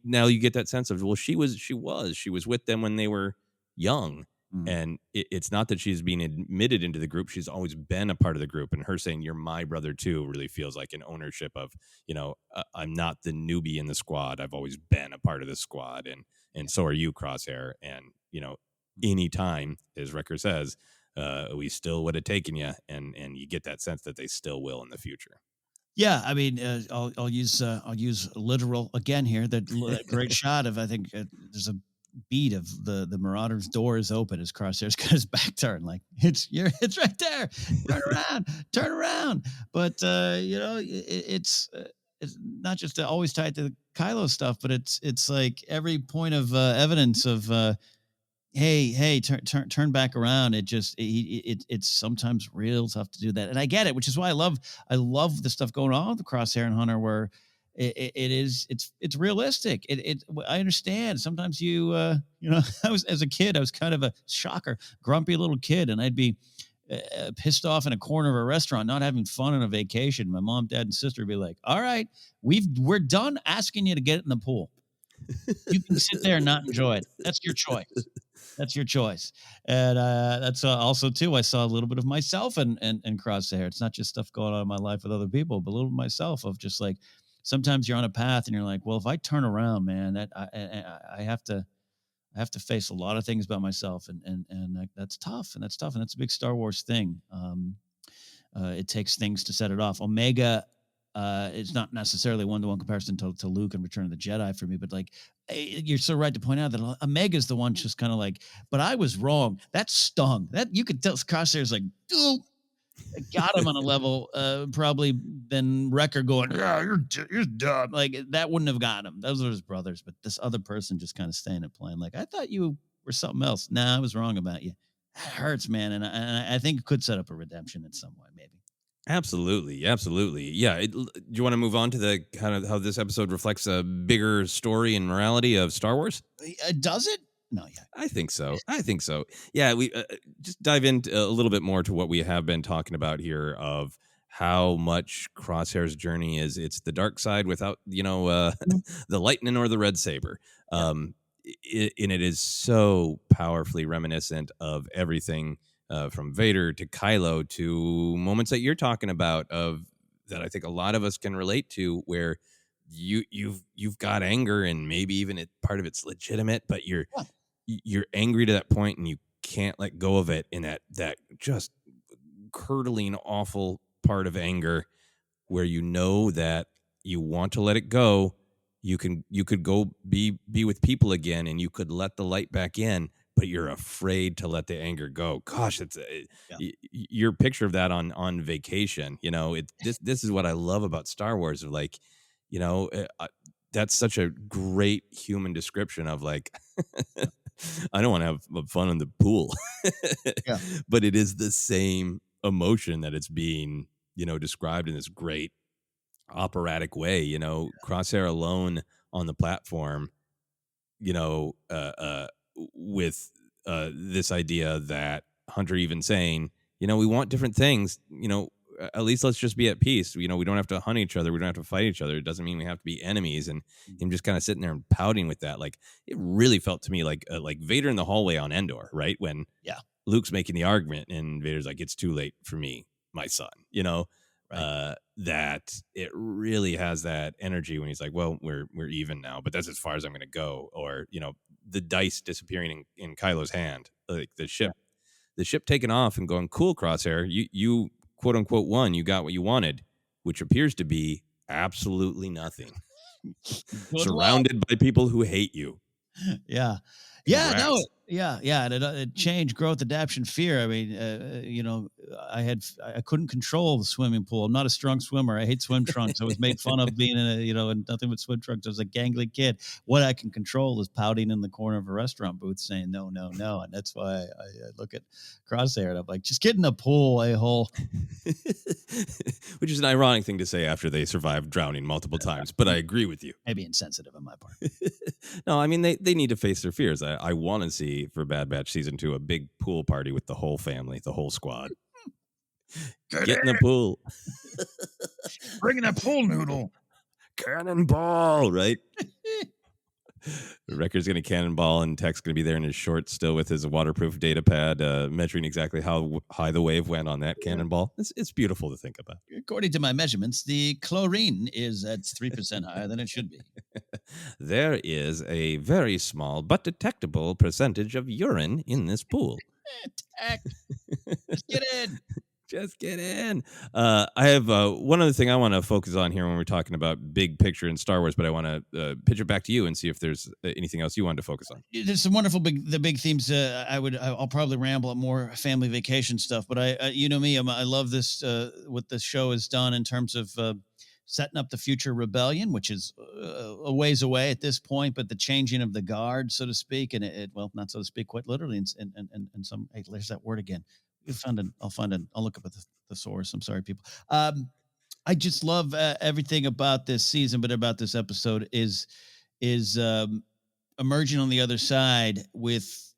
now you get that sense of, well, she was with them when they were young, Mhm. and it's not that she's being admitted into the group. She's always been a part of the group, and her saying you're my brother too really feels like an ownership of, I'm not the newbie in the squad. I've always been a part of the squad, and so are you, Crosshair. And anytime, as Wrecker says, we still would have taken you, and you get that sense that they still will in the future. Yeah, I mean, I'll use literal again here. That great shot of I think there's a beat of the Marauder's door is open as Crosshair's got his back turned, like it's right there. Turn around. But it's not just always tied to the Kylo stuff, but it's like every point of evidence of hey, turn back around. It's sometimes real tough to do that, and I get it, which is why I love the stuff going on with the Crosshair and Hunter, where it's realistic. I understand. Sometimes I was as a kid, I was kind of a shocker, grumpy little kid, and I'd be pissed off in a corner of a restaurant, not having fun on a vacation. My mom, dad, and sister would be like, "All right, we're done asking you to get in the pool. You can sit there and not enjoy it. That's your choice." That's your choice. And that's also too. I saw a little bit of myself and Crosshair. It's not just stuff going on in my life with other people, but a little bit myself of just like sometimes you're on a path and you're like, well, if I turn around, man, that I have to face a lot of things about myself, and that's tough, and that's a big Star Wars thing. It takes things to set it off. Omega, it's not necessarily one-to-one comparison to Luke and Return of the Jedi for me, but like you're so right to point out that Omega's the one just kind of like, but I was wrong. That stung. That you could tell Crosshair's like, dude, got him on a level probably than Wrecker going, yeah, you're dumb. Like that wouldn't have got him. Those are his brothers, but this other person just kind of staying and playing. Like I thought you were something else. Nah, I was wrong about you. That hurts, man, and I think it could set up a redemption in some way, maybe. Absolutely, absolutely. Yeah. Do you want to move on to the kind of how this episode reflects a bigger story and morality of Star Wars? Does it? No, yeah. I think so. I think so. Yeah, we just dive into a little bit more to what we have been talking about here of how much Crosshair's journey is. It's the dark side without, the lightning or the red saber. And it is so powerfully reminiscent of everything from Vader to Kylo to moments that you're talking about of that I think a lot of us can relate to, where you've got anger and maybe even part of it's legitimate, but you're angry to that point and you can't let go of it, in that just curdling awful part of anger where you know that you want to let it go. You could go be with people again and you could let the light back in, but you're afraid to let the anger go. Gosh, it's your picture of that on vacation. This is what I love about Star Wars, of like, that's such a great human description of like, I don't want to have fun in the pool, Yeah. but it is the same emotion that it's being, described in this great operatic way. Crosshair alone on the platform, with this idea that Hunter even saying, we want different things, at least let's just be at peace. We don't have to hunt each other. We don't have to fight each other. It doesn't mean we have to be enemies. And him just kind of sitting there and pouting with that. Like, it really felt to me like Vader in the hallway on Endor, right? When Luke's making the argument and Vader's like, it's too late for me, my son, Right. that it really has that energy when he's like, well, we're even now, but that's as far as I'm going to go. Or, the dice disappearing in Kylo's hand, like the ship taking off and going, cool, Crosshair, you quote unquote won. You got what you wanted, which appears to be absolutely nothing. Surrounded by people who hate you. Yeah. Congrats. Yeah, no, yeah, and it changed, growth, adaptation, fear. I mean, I couldn't control the swimming pool. I'm not a strong swimmer. I hate swim trunks. I was made fun of being in nothing but swim trunks. I was a gangly kid. What I can control is pouting in the corner of a restaurant booth saying no, no, no, and that's why I look at Crosshair and I'm like, just get in the pool, a-hole. Which is an ironic thing to say after they survived drowning multiple times, but I agree with you. Maybe insensitive on my part. No, I mean, they need to face their fears. I want to see for Bad Batch Season 2 a big pool party with the whole family, the whole squad. Get in the pool. Bring in a pool noodle. Cannonball, right? Wrecker's going to cannonball, and Tech's going to be there in his shorts still with his waterproof data pad, measuring exactly how high the wave went on that cannonball. It's beautiful to think about. According to my measurements, the chlorine is at 3% higher than it should be. There is a very small but detectable percentage of urine in this pool. Tech. Just get in. Just get in. I have one other thing I want to focus on here when we're talking about big picture in Star Wars, but I want to pitch it back to you and see if there's anything else you wanted to focus on. There's some wonderful big themes. I'll probably ramble at more family vacation stuff, but you know me, I love this. What this show has done in terms of setting up the future rebellion, which is a ways away at this point, but the changing of the guard, so to speak, and well, not so to speak, quite literally, and some. Hey, there's that word again. I'll look up at the source. I'm sorry, people. I just love everything about this season, but about this episode is emerging on the other side with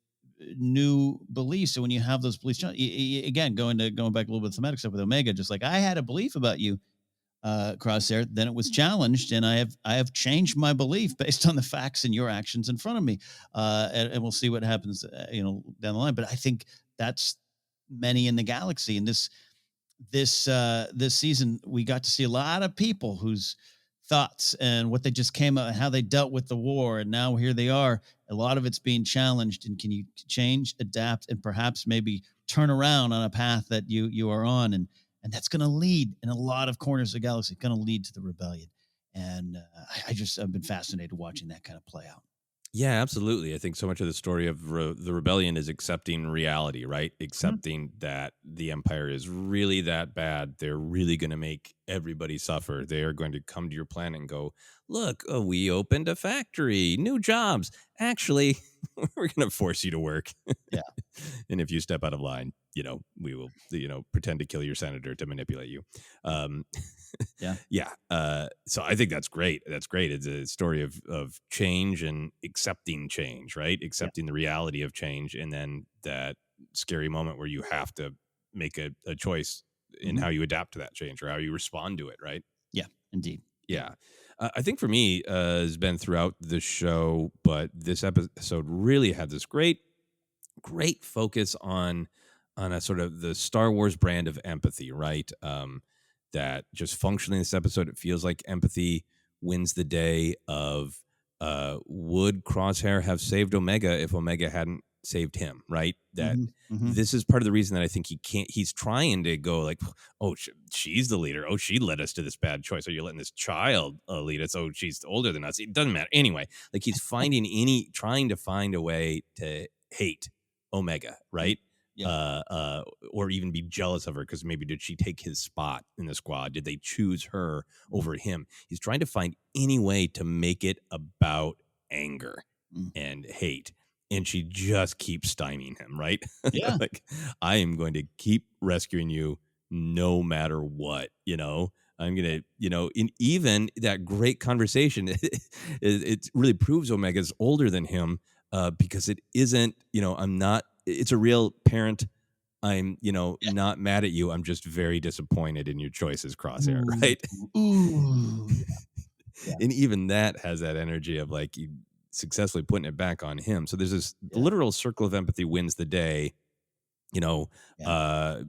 new beliefs. So when you have those beliefs, again, going back a little bit thematic stuff with Omega, just like I had a belief about you, Crosshair, then it was challenged, and I have changed my belief based on the facts and your actions in front of me, and we'll see what happens, down the line. But I think that's many in the galaxy. And this season, we got to see a lot of people whose thoughts and what they just came out and how they dealt with the war. And now here they are. A lot of it's being challenged. And can you change, adapt, and perhaps maybe turn around on a path that you are on? And that's going to lead in a lot of corners of the galaxy, going to lead to the rebellion. And I've been fascinated watching that kind of play out. Yeah, absolutely. I think so much of the story of the rebellion is accepting reality, right? Mhm. Accepting that the empire is really that bad. They're really going to make everybody suffer. They are going to come to your planet and go, look, we opened a factory, new jobs. Actually, we're going to force you to work. Yeah. And if you step out of line, we will, pretend to kill your senator to manipulate you. Um, Yeah. yeah. So I think that's great. That's great. It's a story of change and accepting change, right? Yeah. Accepting the reality of change, and then that scary moment where you have to make a choice in Mhm. how you adapt to that change or how you respond to it, right? Yeah. Indeed. Yeah. Yeah. I think for me, has been throughout the show, but this episode really had this great focus on a sort of the Star Wars brand of empathy, right? That just functionally in this episode, it feels like empathy wins the day. Of would Crosshair have saved Omega if Omega hadn't saved him? Right? That Mhm. Mhm. this is part of the reason that I think he can't. He's trying to go like, oh, she's the leader. Oh, she led us to this bad choice. Oh, you're letting this child lead us. Oh, she's older than us. It doesn't matter anyway. Like he's trying to find a way to hate Omega, right? Yeah. Or even be jealous of her because maybe did she take his spot in the squad? Did they choose her over him? He's trying to find any way to make it about anger Mm. and hate. And she just keeps stymieing him, right? Yeah. Like, I am going to keep rescuing you no matter what, I'm going to, in even that great conversation, it really proves Omega's older than him because it isn't, I'm not, it's a real parent. I'm, Yeah. not mad at you. I'm just very disappointed in your choices, Crosshair, Ooh. right? Ooh. Yeah. And even that has that energy of like you successfully putting it back on him. So there's this Yeah. literal circle of empathy wins the day. You know, Yeah. uh,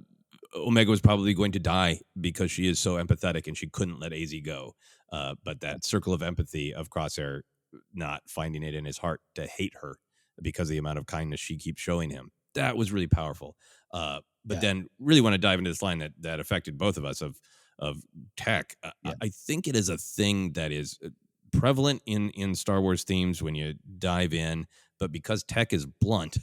Omega was probably going to die because she is so empathetic and she couldn't let AZ go. But that circle of empathy of Crosshair not finding it in his heart to hate her because of the amount of kindness she keeps showing him. That was really powerful. But Yeah. then really want to dive into this line that affected both of us of tech. Yeah. I think it is a thing that is prevalent in Star Wars themes when you dive in, but because tech is blunt,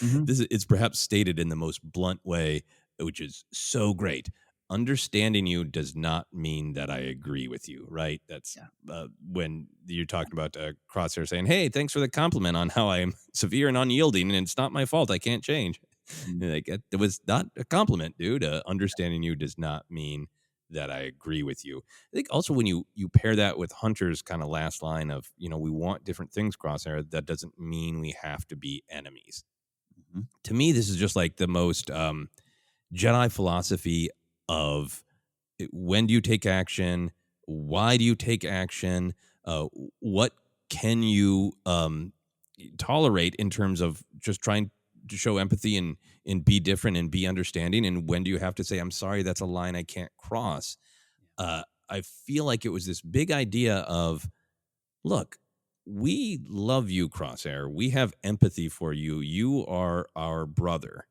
Mhm. it's perhaps stated in the most blunt way, which is so great. Understanding you does not mean that I agree with you, right? That's Yeah. when you're talking about Crosshair saying, "Hey, thanks for the compliment on how I'm severe and unyielding, and it's not my fault. I can't change." Mm. Like it was not a compliment, dude. Understanding you does not mean that I agree with you. I think also when you pair that with Hunter's kind of last line of, we want different things, Crosshair, that doesn't mean we have to be enemies. Mhm. To me, this is just like the most Jedi philosophy of when do you take action? Why do you take action? What can you tolerate in terms of just trying to show empathy and be different and be understanding? And when do you have to say, I'm sorry, that's a line I can't cross? I feel like it was this big idea of, look, we love you, Crosshair. We have empathy for you. You are our brother.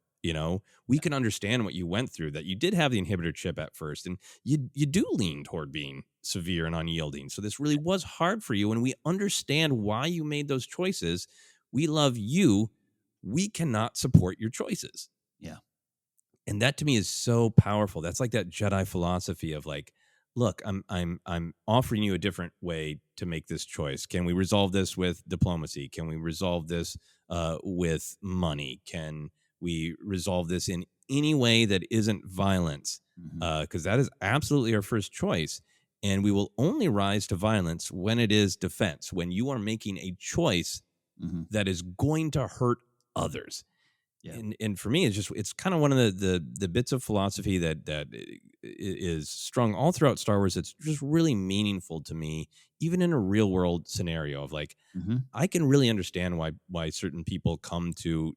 We can understand what you went through, that you did have the inhibitor chip at first, and you do lean toward being severe and unyielding. So this really was hard for you, and we understand why you made those choices. We love you. We cannot support your choices. Yeah. And that to me is so powerful. That's like that Jedi philosophy of like, look, I'm offering you a different way to make this choice. Can we resolve this with diplomacy? Can we resolve this with money? Can we resolve this in any way that isn't violence? Mhm. Because that is absolutely our first choice. And we will only rise to violence when it is defense, when you are making a choice Mhm. that is going to hurt others. Yeah. And for me, it's kind of one of the bits of philosophy that is strung all throughout Star Wars. It's just really meaningful to me, even in a real world scenario of like, Mhm. I can really understand why certain people come to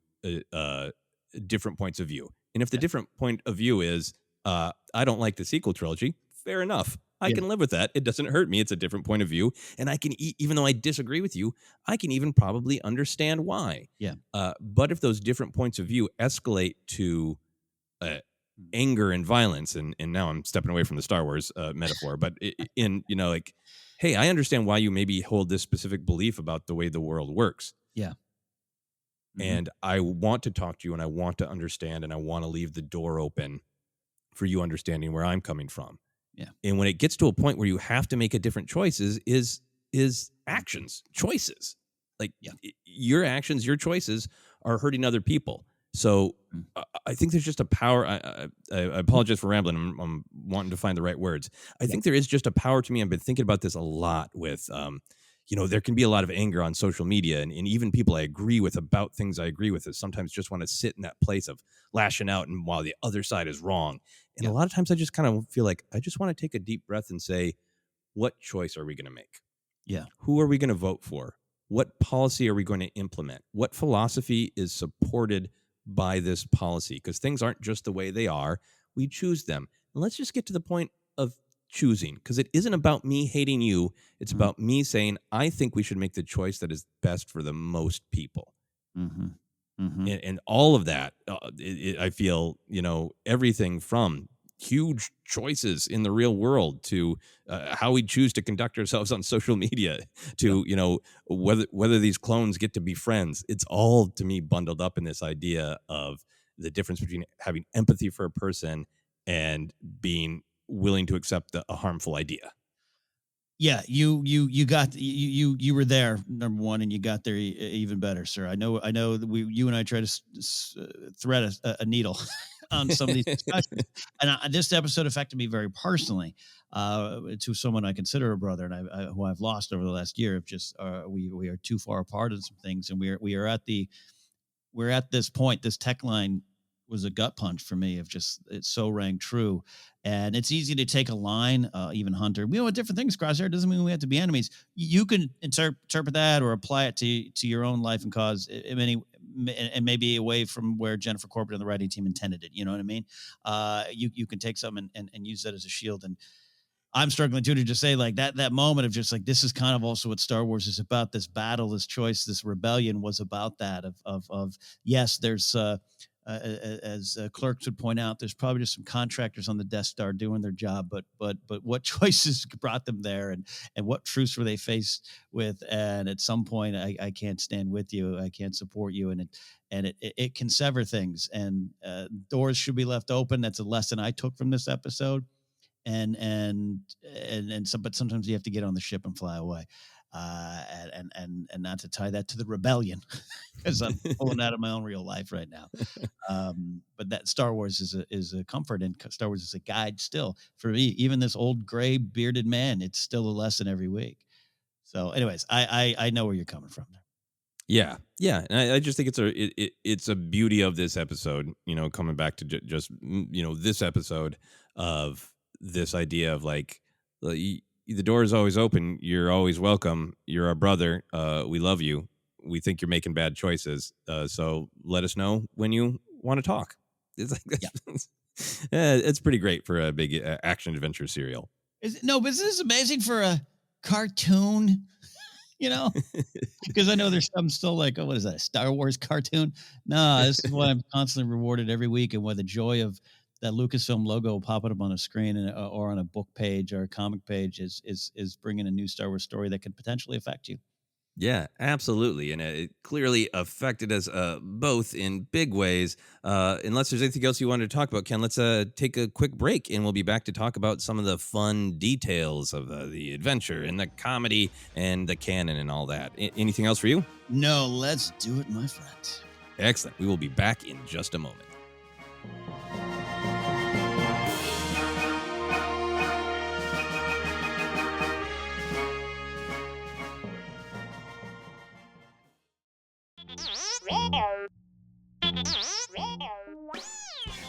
different points of view. And if the Yeah. different point of view is I don't like the sequel trilogy, fair enough. I Yeah. can live with that. It doesn't hurt me. It's a different point of view, and I can even though I disagree with you, I can even probably understand why. Yeah. But if those different points of view escalate to uh, Mm. anger and violence, and now I'm stepping away from the Star Wars metaphor, but in like hey, I understand why you maybe hold this specific belief about the way the world works. Yeah. And I want to talk to you, and I want to understand, and I want to leave the door open for you understanding where I'm coming from. Yeah. And when it gets to a point where you have to make a different choices is actions, choices. Like your actions, your choices are hurting other people. So I think there's just a power. I apologize for rambling. I'm wanting to find the right words. I think there is just a power to me. I've been thinking about this a lot with, there can be a lot of anger on social media, and even people I agree with about things I agree with is sometimes just want to sit in that place of lashing out, and while the other side is wrong. And a lot of times I just kind of feel like I just want to take a deep breath and say, what choice are we going to make? Yeah. Who are we going to vote for? What policy are we going to implement? What philosophy is supported by this policy? Because things aren't just the way they are. We choose them. And let's just get to the point of choosing, because it isn't about me hating you. It's about me saying, I think we should make the choice that is best for the most people. And all of that, I feel, everything from huge choices in the real world to how we choose to conduct ourselves on social media to, whether these clones get to be friends. It's all, to me, bundled up in this idea of the difference between having empathy for a person and being willing to accept a harmful idea. Yeah, you were there, number one, and you got there even better, sir. I know that you and I try to thread a needle on some of these discussions, and this episode affected me very personally to someone I consider a brother, and who I've lost over the last year. Of just we are too far apart in some things, and we're at this point. This tech line was a gut punch for me of just, it so rang true. And it's easy to take a line, even Hunter. We know different things, Crosshair. Doesn't mean we have to be enemies. You can interpret that or apply it to your own life and cause, and maybe away from where Jennifer Corbett and the writing team intended it. You know what I mean? You can take something and use that as a shield. And I'm struggling too to just say like that moment of just like, this is kind of also what Star Wars is about. This battle, this choice, this rebellion was about that of yes, there's as clerks would point out, there's probably just some contractors on the Death Star doing their job, but what choices brought them there, and what truths were they faced with? And at some point, I can't stand with you, I can't support you, and it can sever things, and doors should be left open. That's a lesson I took from this episode, and so, but sometimes you have to get on the ship and fly away. And not to tie that to the rebellion, because I'm pulling out of my own real life right now. But that Star Wars is a comfort, and Star Wars is a guide still for me. Even this old gray bearded man, it's still a lesson every week. So, anyways, I know where you're coming from there. Yeah, and I just think it's a beauty of this episode. Coming back to just this episode of this idea of like. The door is always open. You're always welcome. You're our brother. We love you. We think you're making bad choices. So let us know when you want to talk. It's like it's pretty great for a big action adventure serial. But isn't this amazing for a cartoon? Because I know there's some still like, what is that, a Star Wars cartoon? No, this is why I'm constantly rewarded every week, and why the joy of that Lucasfilm logo popping up on a screen or on a book page or a comic page is bringing a new Star Wars story that could potentially affect you. Yeah, absolutely. And it clearly affected us both in big ways. Unless there's anything else you wanted to talk about, Ken, let's take a quick break, and we'll be back to talk about some of the fun details of the adventure and the comedy and the canon and all that. Anything else for you? No, let's do it, my friend. Excellent. We will be back in just a moment.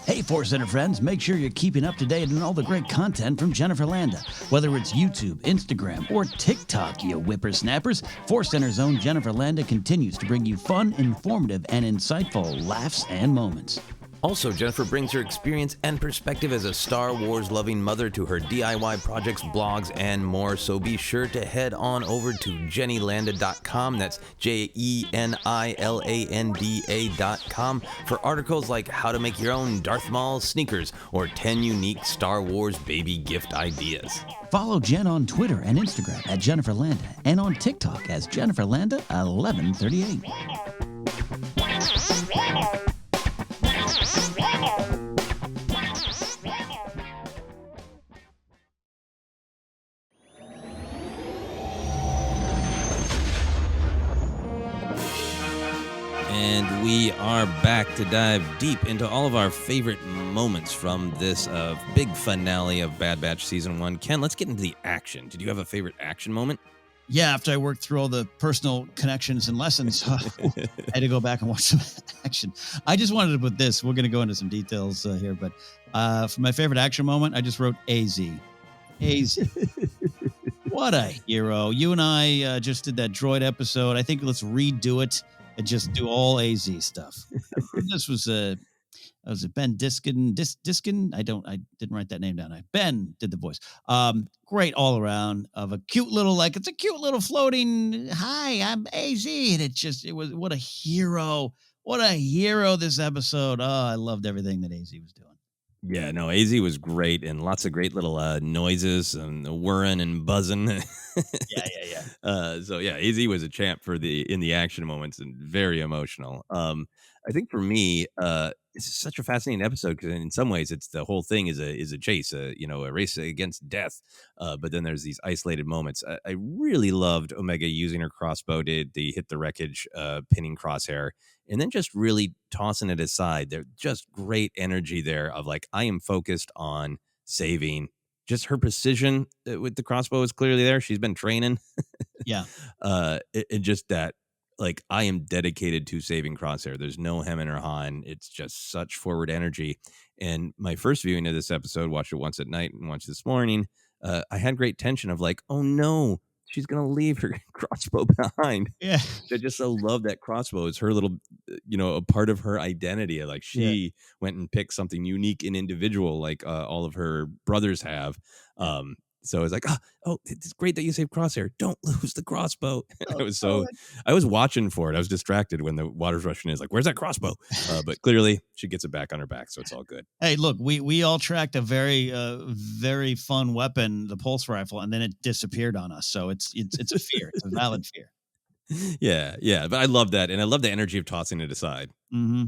Hey, Force Center friends, make sure you're keeping up to date on all the great content from Jennifer Landa. Whether it's YouTube, Instagram, or TikTok, you whippersnappers, Force Center's own Jennifer Landa continues to bring you fun, informative, and insightful laughs and moments. Also, Jennifer brings her experience and perspective as a Star Wars-loving mother to her DIY projects, blogs, and more, so be sure to head on over to JennyLanda.com, that's JENILANDA.com, for articles like how to make your own Darth Maul sneakers or 10 unique Star Wars baby gift ideas. Follow Jen on Twitter and Instagram at Jennifer Landa and on TikTok as Jennifer Landa 1138. And we are back to dive deep into all of our favorite moments from this big finale of Bad Batch Season 1. Ken, let's get into the action. Did you have a favorite action moment? Yeah, after I worked through all the personal connections and lessons, I had to go back and watch some action. I just wanted to put this. We're going to go into some details here, but for my favorite action moment, I just wrote AZ. AZ. What a hero. You and I just did that droid episode. I think let's redo it and just do all AZ stuff. This was Ben Diskin? Diskin? I didn't write that name down. Ben did the voice. Great all around of a cute little, it's a cute little floating, hi, I'm AZ. And it was, what a hero. What a hero this episode. Oh, I loved everything that AZ was doing. Yeah, no, AZ was great, and lots of great little noises and whirring and buzzing. Yeah. So yeah, AZ was a champ in the action moments and very emotional. I think for me, it's such a fascinating episode because in some ways, it's the whole thing is a chase, a race against death. But then there's these isolated moments. I really loved Omega using her crossbow to hit the wreckage, pinning Crosshair, and then just really tossing it aside. There's just great energy there of I am focused on saving. Just her precision with the crossbow is clearly there. She's been training. Yeah. And just that, I am dedicated to saving Crosshair. There's no hemming or hawing. It's just such forward energy. And my first viewing of this episode, watched it once at night and once this morning, I had great tension of oh no, she's going to leave her crossbow behind. Yeah. I just so love that crossbow. It's her little, a part of her identity. She went and picked something unique and individual, all of her brothers have. So it's it's great that you saved Crosshair. Don't lose the crossbow. I was watching for it. I was distracted when the water's rushing in. It's where's that crossbow? But clearly she gets it back on her back, so it's all good. Hey, look, we all tracked a very, very fun weapon, the pulse rifle, and then it disappeared on us. So it's a fear. It's a valid fear. Yeah. But I love that. And I love the energy of tossing it aside. Mm-hmm.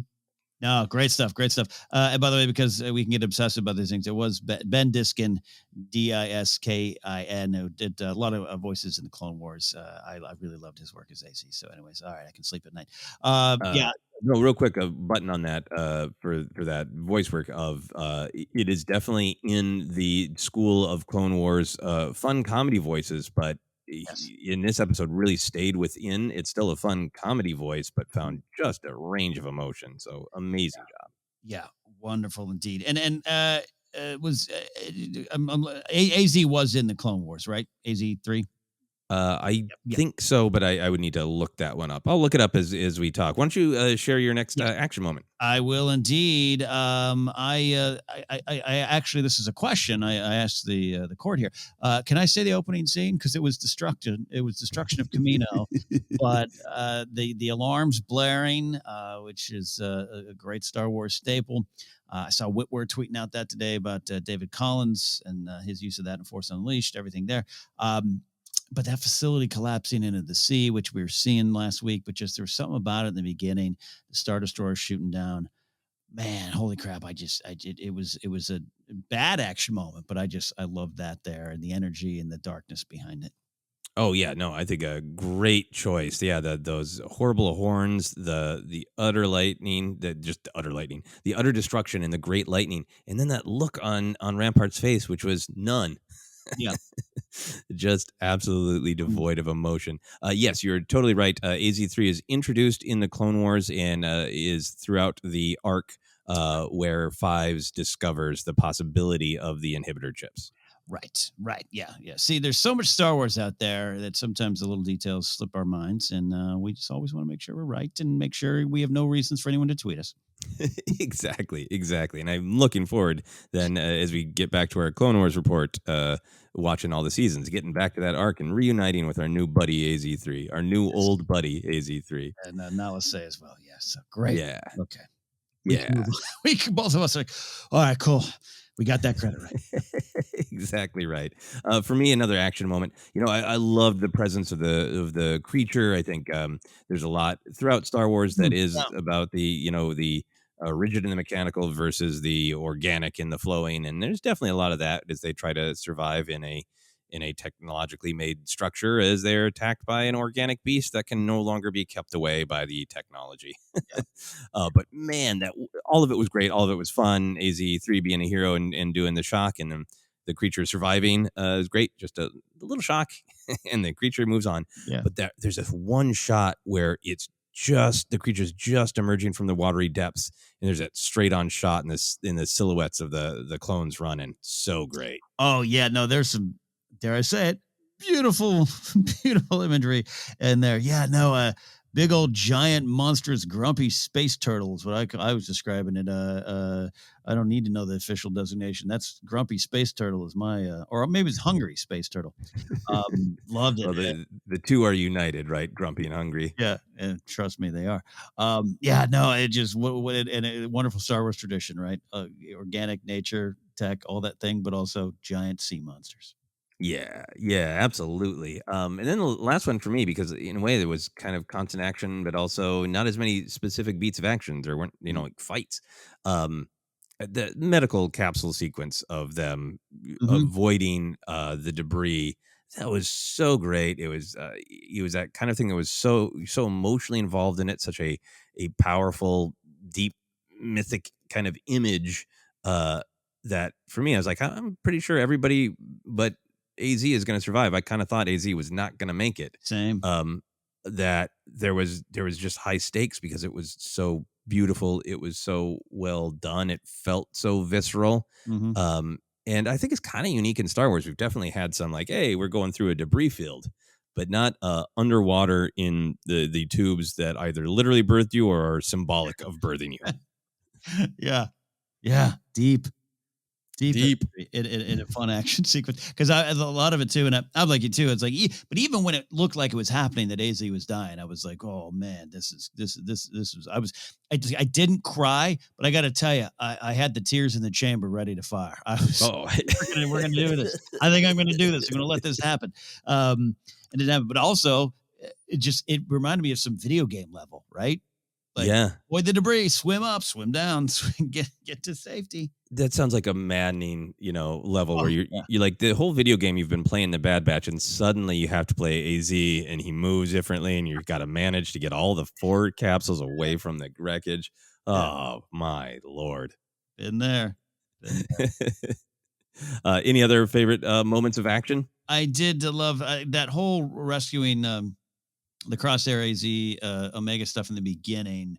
No, great stuff. And by the way, because we can get obsessive about these things, it was Ben Diskin, Diskin, who did a lot of voices in the Clone Wars. I really loved his work as AC. So anyways, all right, I can sleep at night. Yeah. No, real quick, a button on that for that voice work of it is definitely in the school of Clone Wars fun comedy voices, but in this episode really stayed within. It's still a fun comedy voice, but found just a range of emotion. So amazing job. Yeah, wonderful indeed. And was AZ was in the Clone Wars, right? AZ3. I think so, but I would need to look that one up. I'll look it up as we talk. Why don't you share your next action moment? I will indeed. I actually, this is a question I asked the court here. Can I say the opening scene because it was destruction? It was destruction of Kamino, but the alarms blaring, which is a great Star Wars staple. I saw Whitwer tweeting out that today about David Collins and his use of that in Force Unleashed. Everything there. But that facility collapsing into the sea, which we were seeing last week, but just there was something about it in the beginning. The Star Destroyer shooting down, man, holy crap! It was a bad action moment, but I loved that there and the energy and the darkness behind it. Oh yeah, no, I think a great choice. Yeah, those horrible horns, the utter lightning, the utter destruction, and the great lightning, and then that look on Rampart's face, which was none. Yeah. Just absolutely devoid of emotion. Yes, you're totally right. AZ3 is introduced in the Clone Wars and is throughout the arc where Fives discovers the possibility of the inhibitor chips. Right. Yeah. See, there's so much Star Wars out there that sometimes the little details slip our minds, and we just always want to make sure we're right and make sure we have no reasons for anyone to tweet us. Exactly. And I'm looking forward then as we get back to our Clone Wars report, watching all the seasons, getting back to that arc and reuniting with our new buddy AZ3, our new old buddy AZ3. And Nalase as well. Yes. Great. Yeah. Okay. We can both of us are like, all right, cool. We got that credit right. Exactly right. For me, another action moment. I loved the presence of the creature. I think there's a lot throughout Star Wars that Yeah. is about the rigid and the mechanical versus the organic and the flowing, and there's definitely a lot of that as they try to survive in a technologically made structure as they're attacked by an organic beast that can no longer be kept away by the technology. Yeah. But man, all of it was great. All of it was fun. AZ3 being a hero and doing the shock, and then the creature surviving is great. Just a little shock, and the creature moves on. Yeah. But there's this one shot where it's just the creature's just emerging from the watery depths, and there's that straight on shot in the silhouettes of the clones running. So great. Oh yeah, no, there's some, dare I say it, beautiful, beautiful imagery in there. Yeah, no, big old giant monstrous grumpy space turtle is what I was describing it. I don't need to know the official designation. That's grumpy space turtle is my, or maybe it's hungry space turtle. Loved it. Well, the two are united, right? Grumpy and hungry. Yeah, and trust me, they are. Yeah, no, it just and a wonderful Star Wars tradition, right? Organic nature, tech, all that thing, but also giant sea monsters. Yeah, yeah, absolutely. And then the last one for me, because in a way there was kind of constant action, but also not as many specific beats of action. There weren't, like fights. The medical capsule sequence of them Mm-hmm. avoiding the debris, that was so great. It was that kind of thing that was so emotionally involved in it, such a powerful, deep, mythic kind of image. Uh, that for me, I was like, I'm pretty sure everybody but AZ is going to survive. I kind of thought AZ was not going to make it. Same. That there was just high stakes because it was so beautiful. It was so well done. It felt so visceral. Mm-hmm. And I think it's kind of unique in Star Wars. We've definitely had some like, hey, we're going through a debris field, but not underwater in the tubes that either literally birthed you or are symbolic of birthing you. Yeah, yeah, deep. Deep. In a fun action sequence because a lot of it too, and I'm like you too. It's like, but even when it looked like it was happening that AZ was dying, I was like, oh man, this was. I didn't cry, but I got to tell you, I had the tears in the chamber ready to fire. I was, Oh, we're gonna do this. I think I'm gonna do this. I'm gonna let this happen. And it didn't happen, but also it reminded me of some video game level, right? Like, yeah. avoid the debris, swim up, swim down, get to safety. That sounds like a maddening, level where Oh, you're yeah. you like the whole video game you've been playing the Bad Batch, and suddenly you have to play AZ, and he moves differently, and you've got to manage to get all the forward capsules away from the wreckage. Yeah. Oh my lord! Been there. Any other favorite moments of action? I did love that whole rescuing the Crosshair AZ Omega stuff in the beginning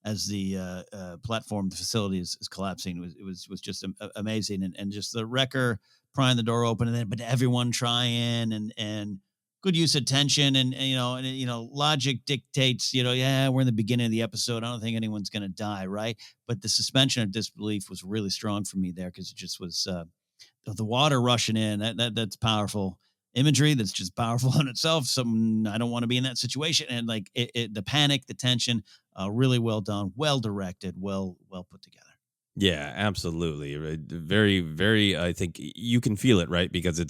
as the platform, the facility is collapsing. It was just amazing, and just the wrecker prying the door open, and then but everyone trying and good use of tension, and logic dictates, yeah, we're in the beginning of the episode. I don't think anyone's going to die, right? But the suspension of disbelief was really strong for me there because it just was. The water rushing in, that's powerful imagery. That's just powerful in itself. Something I don't want to be in that situation. And like the panic, the tension, really well done, well directed, well put together. Yeah, absolutely. Right. Very, very. I think you can feel it, right? Because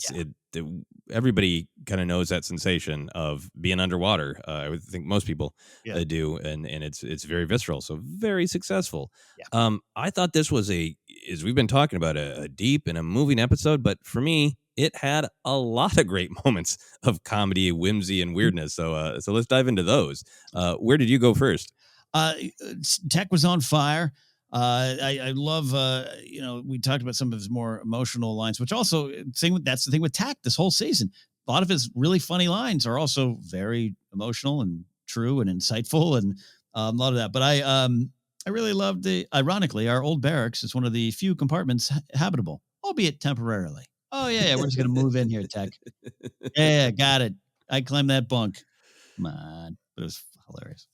everybody kind of knows that sensation of being underwater. I would think most people Yeah. do, and it's very visceral. So very successful. Yeah. I thought this was as we've been talking about a deep and a moving episode, but for me, it had a lot of great moments of comedy, whimsy, and weirdness. So let's dive into those. Where did you go first? Uh, Tech was on fire. I love, we talked about some of his more emotional lines, which also that's the thing with Tech this whole season. A lot of his really funny lines are also very emotional and true and insightful, and a lot of that. But I really loved ironically, our old barracks is one of the few compartments habitable, albeit temporarily. Oh yeah, we're just gonna move in here, Tech. Yeah, got it. I claim that bunk. Come on, but it was hilarious.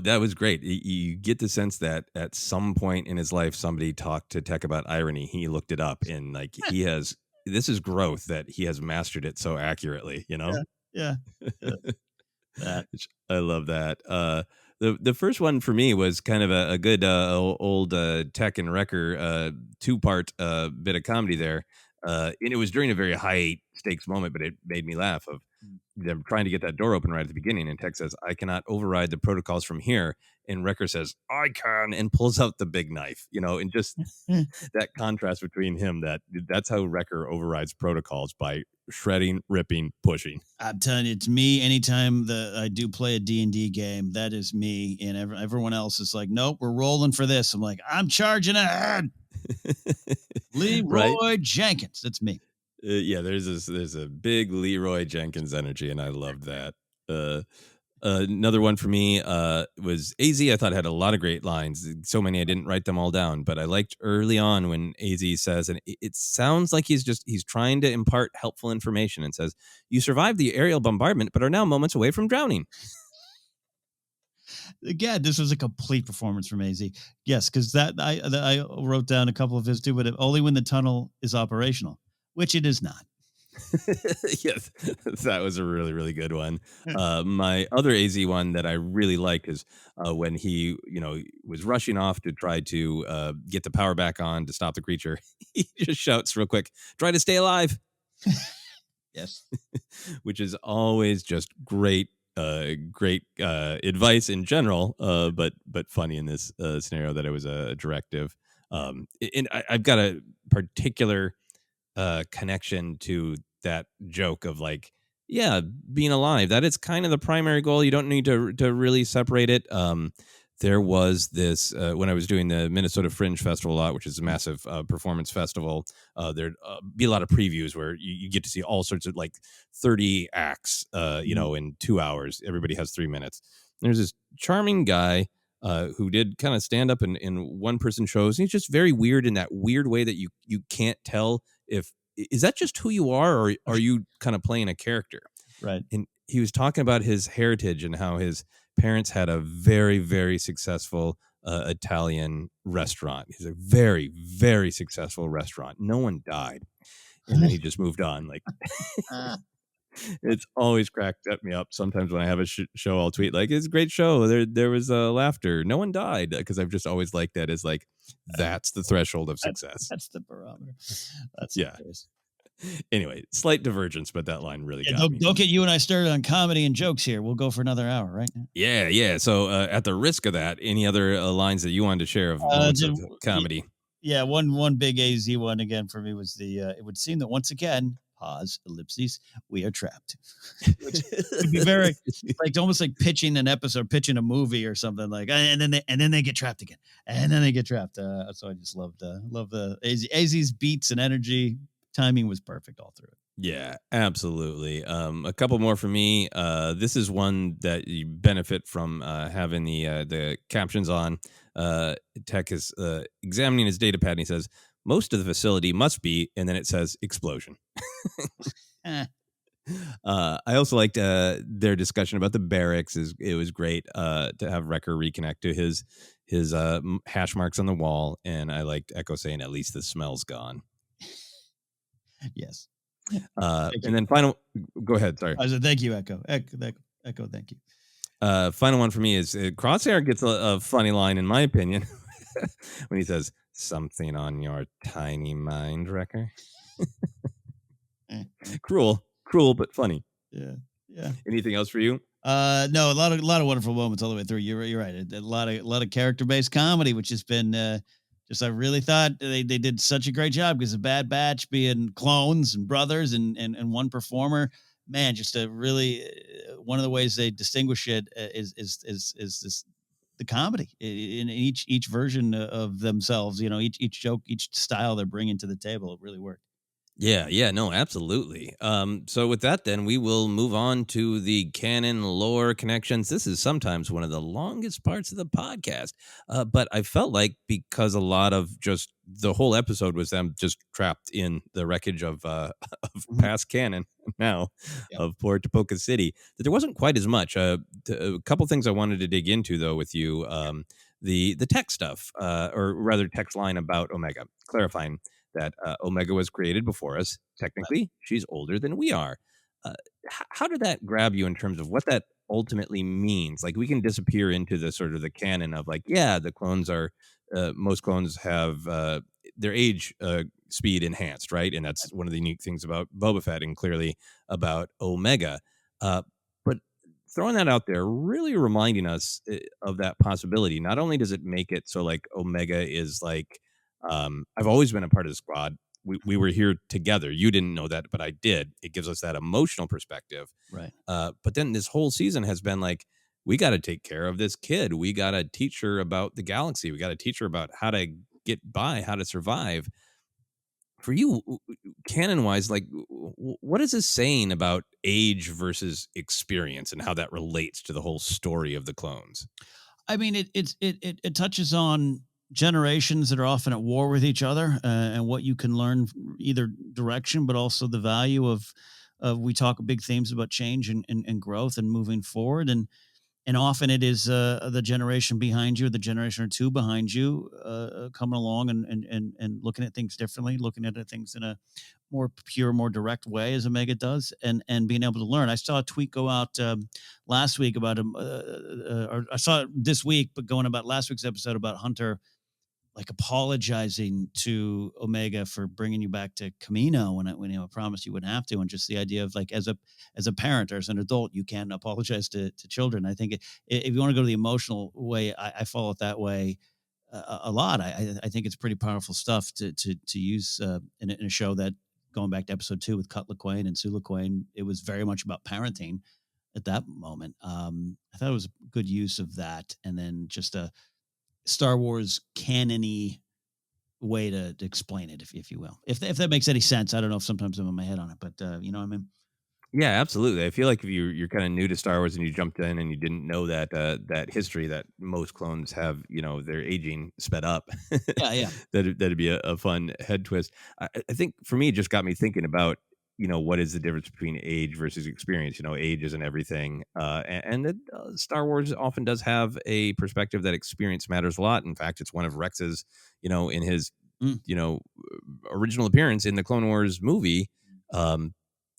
That was great. You get the sense that at some point in his life, somebody talked to Tech about irony. He looked it up, and like this is growth that he has mastered it so accurately. Yeah, yeah. That. I love that. The first one for me was kind of a good old Tech and Wrecker 2-part bit of comedy there. And it was during a very high stakes moment, but it made me laugh of them trying to get that door open right at the beginning. And Tech says, "I cannot override the protocols from here." And Wrecker says, "I can," and pulls out the big knife, and just that contrast between him, that's how Wrecker overrides protocols, by shredding, ripping, pushing. I'm telling you, it's me. Anytime I do play a D&D game, that is me. And everyone else is like, nope, we're rolling for this. I'm like, I'm charging ahead. Leroy Right? Jenkins. That's me. Yeah, there's a big Leroy Jenkins energy, and I loved that. Another one for me was AZ. I thought had a lot of great lines. So many I didn't write them all down, but I liked early on when AZ says, and it sounds like he's trying to impart helpful information, and says, "You survived the aerial bombardment, but are now moments away from drowning." Again, this was a complete performance from AZ. Yes, because I wrote down a couple of his too, but only when the tunnel is operational, which it is not. Yes, that was a really, really good one. My other AZ one that I really liked is when he, was rushing off to try to get the power back on to stop the creature. He just shouts real quick, "Try to stay alive." Yes. Which is always just great, great advice in general, but funny in this scenario that it was a directive. And I've got a particular connection to that joke of like, yeah, being alive, that is kind of the primary goal. You don't need to really separate it. There was this when I was doing the Minnesota Fringe Festival a lot, which is a massive performance festival. There'd be a lot of previews where you get to see all sorts of like 30 acts, in 2 hours. Everybody has 3 minutes. There's this charming guy who did kind of stand up in one person shows. And he's just very weird in that weird way that you can't tell if is that just who you are, or are you kind of playing a character? Right. And he was talking about his heritage and how his parents had a very, very successful Italian restaurant. He's a very, very successful restaurant. No one died. And then he just moved on. Like, it's always cracked me up. Sometimes when I have a show, I'll tweet like, "It's a great show. There was laughter. No one died." Because I've just always liked that as like, that's the threshold of success. That's the barometer. That's yeah. Anyway, slight divergence, but that line really got me. Don't get you and I started on comedy and jokes here. We'll go for another hour, right? Yeah. So at the risk of that, any other lines that you wanted to share of moments of comedy? Yeah, one big AZ one again for me was the it would seem that once again, pause, ellipses, we are trapped. Which would be very like almost like pitching an episode, pitching a movie or something like, and then they get trapped again, and then they get trapped. So I just love the AZ's beats and energy. Timing was perfect all through it. Yeah, absolutely. A couple more for me. This is one that you benefit from having the captions on. Tech is examining his data pad, and he says, "Most of the facility must be," and then it says, "explosion." I also liked their discussion about the barracks. It was great to have Wrecker reconnect to his hash marks on the wall, and I liked Echo saying, "At least the smell's gone." Yes. And then final, go ahead. Sorry. I said, thank you, Echo. Echo, thank you. Final one for me is Crosshair gets a funny line, in my opinion, when he says, "Something on your tiny mind, Wrecker." Cruel, but funny. Yeah. Anything else for you? No, a lot of wonderful moments all the way through. You're right. A lot of character based comedy, which has been I really thought they did such a great job because the Bad Batch being clones and brothers and one performer, man, just a really one of the ways they distinguish it is this the comedy in each version of themselves. Each joke, each style they're bringing to the table. It really worked. Yeah, no, absolutely. So with that, then we will move on to the canon lore connections. This is sometimes one of the longest parts of the podcast, but I felt like because a lot of just the whole episode was them just trapped in the wreckage of past canon now of Port Tapoca City, that there wasn't quite as much. A couple things I wanted to dig into though with you, the tech stuff, or rather text line about Omega, clarifying that Omega was created before us. Technically, she's older than we are. How did that grab you in terms of what that ultimately means. Like, we can disappear into the sort of the canon of like, yeah, the clones are most clones have their age speed enhanced, right? And that's one of the unique things about Boba Fett and clearly about Omega. But throwing that out there, really reminding us of that possibility. Not only does it make it so like Omega is like, I've always been a part of the squad. We were here together. You didn't know that, but I did. It gives us that emotional perspective. Right. But then this whole season has been like, we got to take care of this kid. We got to teach her about the galaxy. We got to teach her about how to get by, how to survive. For you, canon wise, like, what is this saying about age versus experience and how that relates to the whole story of the clones? I mean, it touches on generations that are often at war with each other, and what you can learn from either direction, but also the value of we talk big themes about change and growth and moving forward, and often it is the generation behind you, the generation or two behind you, coming along and looking at things differently, looking at things in a more pure, more direct way, as Omega does, and being able to learn. I saw a tweet go out last week about or I saw it this week, but going about last week's episode about Hunter like apologizing to Omega for bringing you back to Camino when I promised you wouldn't have to, and just the idea of like as a parent or as an adult, you can apologize to children. I think if you want to go to the emotional way, I follow it that way a lot. I think it's pretty powerful stuff to use in a show that, going back to episode 2 with Cut LaQuaine and Sue LaQuaine, it was very much about parenting at that moment. I thought it was a good use of that, and then just a Star Wars canon-y way to explain it, if you will. If that makes any sense. I don't know if sometimes I'm in my head on it, but you know what I mean? Yeah, absolutely. I feel like if you're kind of new to Star Wars and you jumped in and you didn't know that that history that most clones have, their aging sped up, Yeah. that'd be a fun head twist. I think for me, it just got me thinking about what is the difference between age versus experience. Age isn't everything, and Star Wars often does have a perspective that experience matters a lot. In fact, it's one of Rex's, in his Mm. original appearance in the Clone Wars movie. Um,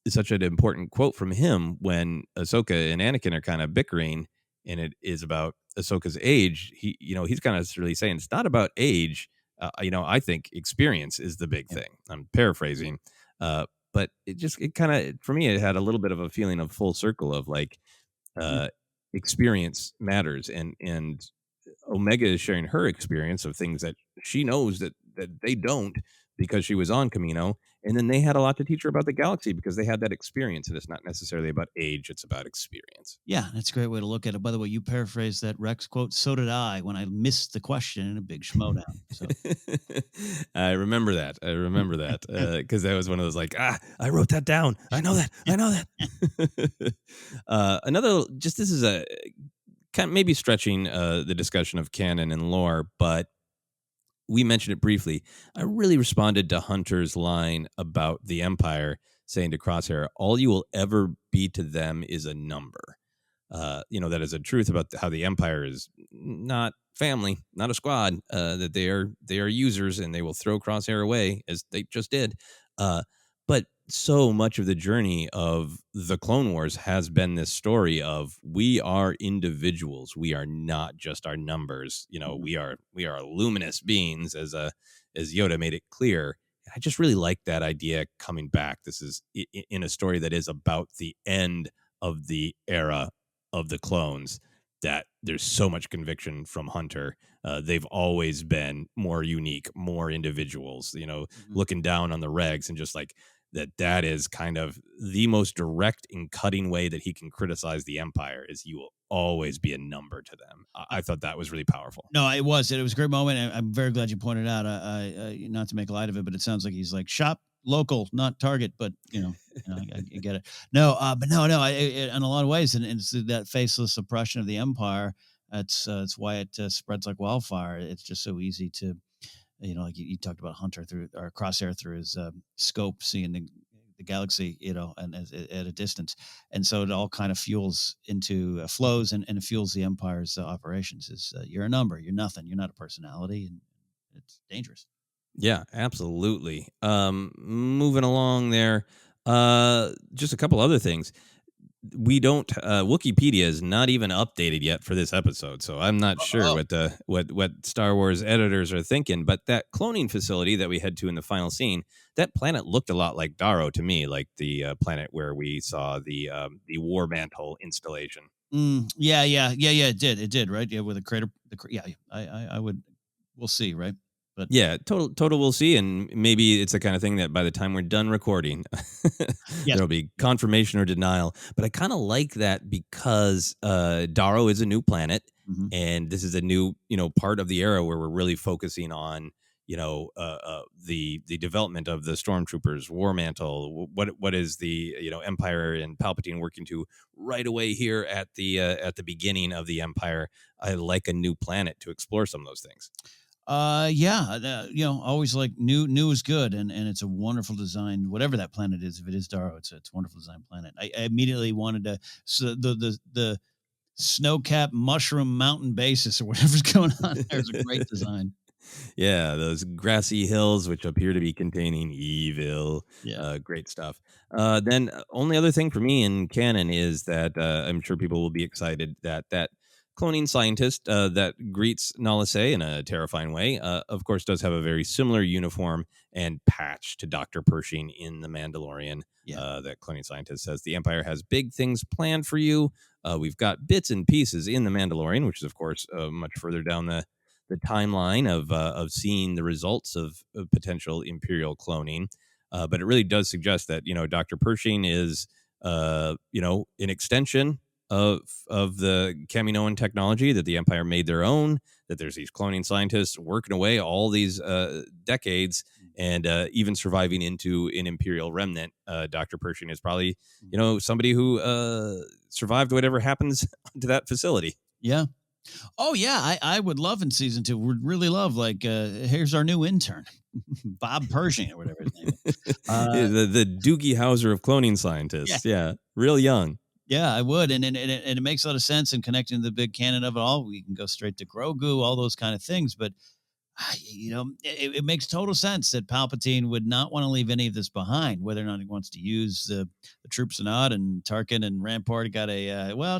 such an important quote from him when Ahsoka and Anakin are kind of bickering, and it is about Ahsoka's age. He's kind of really saying it's not about age. I think experience is the big Yeah. thing. I'm paraphrasing, but it kind of, for me, it had a little bit of a feeling of full circle of like, Mm. uh, experience matters, and Omega is sharing her experience of things that she knows that they don't, because she was on Camino, and then they had a lot to teach her about the galaxy because they had that experience, and it's not necessarily about age; it's about experience. Yeah, that's a great way to look at it. By the way, you paraphrased that Rex quote. So did I when I missed the question in a big schmodown. So I remember that. Because that was one of those like, I wrote that down. I know that. I know that. This is a kind of maybe stretching the discussion of canon and lore, but we mentioned it briefly. I really responded to Hunter's line about the Empire, saying to Crosshair, "All you will ever be to them is a number." That is a truth about how the Empire is not family, not a squad. That they are users, and they will throw Crosshair away as they just did. But so much of the journey of the Clone Wars has been this story of we are individuals. We are not just our numbers. We are luminous beings, as Yoda made it clear. I just really like that idea coming back. This is in a story that is about the end of the era of the clones, that there's so much conviction from Hunter. They've always been more unique, more individuals, looking down on the regs, and just like that is kind of the most direct and cutting way that he can criticize the Empire, is you will always be a number to them. I thought that was really powerful. no, it was a great moment. And I'm very glad you pointed out. Not to make light of it, but it sounds like he's like shop local, not Target. But I get it. No, but no. In a lot of ways, and it's that faceless oppression of the Empire. That's why it spreads like wildfire. It's just so easy to, like you talked about Hunter through or Crosshair through his scope, seeing the galaxy, and at a distance, and so it all kind of fuels into flows and it fuels the Empire's operations. Is you're a number, you're nothing, you're not a personality, and it's dangerous. Yeah, absolutely. Moving along there, just a couple other things. we don't Wikipedia is not even updated yet for this episode, so I'm not sure Oh. what the what Star Wars editors are thinking. But that cloning facility that we head to in the final scene, that planet looked a lot like Darrow to me, like the planet where we saw the war mantle installation. Yeah. It did, right? Yeah, with a crater. Yeah, I would. We'll see, right? But Yeah, total we'll see, and maybe it's the kind of thing that by the time we're done recording, yes, there'll be yep. confirmation or denial. But I kind of like that because Darrow is a new planet, Mm-hmm. and this is a new part of the era where we're really focusing on the development of the stormtroopers, war mantle. What is the Empire and Palpatine working to right away here at the beginning of the Empire? I like a new planet to explore some of those things. Always like new is good, and it's a wonderful design, whatever that planet is. If it is Darrow, it's a wonderful design planet. I immediately wanted to, so the snow-capped mushroom mountain basis or whatever's going on there is a great design. Yeah, those grassy hills which appear to be containing evil. Yeah. Great stuff. Then only other thing for me in canon is that I'm sure people will be excited that cloning scientist that greets Nala Se in a terrifying way, of course, does have a very similar uniform and patch to Dr. Pershing in The Mandalorian. Yeah. That cloning scientist says the Empire has big things planned for you. We've got bits and pieces in The Mandalorian, which is, of course, much further down the timeline of seeing the results of potential Imperial cloning. But it really does suggest that Dr. Pershing is an extension of the Kaminoan technology that the Empire made their own. That there's these cloning scientists working away all these decades and even surviving into an Imperial remnant. Dr. Pershing is probably somebody who survived whatever happens to that facility. Yeah. Oh yeah, I would love in season 2. Would really love here's our new intern, Bob Pershing or whatever his name is. The Doogie Howser of cloning Yeah, scientists. Yeah, real young. yeah, I would, and it makes a lot of sense in connecting to the big canon of it all. We can go straight to Grogu, all those kind of things, but it makes total sense that Palpatine would not want to leave any of this behind, whether or not he wants to use the troops or not. And Tarkin and Rampart got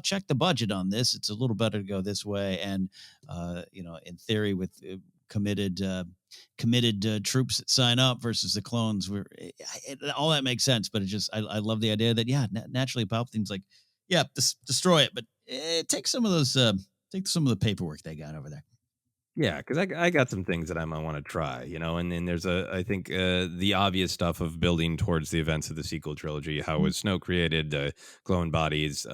check the budget on this. It's a little better to go this way. And, in theory, with committed troops that sign up versus the clones, all that makes sense. But I love the idea that, naturally Palpatine's like, destroy it. But take some of the paperwork they got over there. Yeah, because I got some things that I might want to try, and then there's I think the obvious stuff of building towards the events of the sequel trilogy. How was Snow created? The clone bodies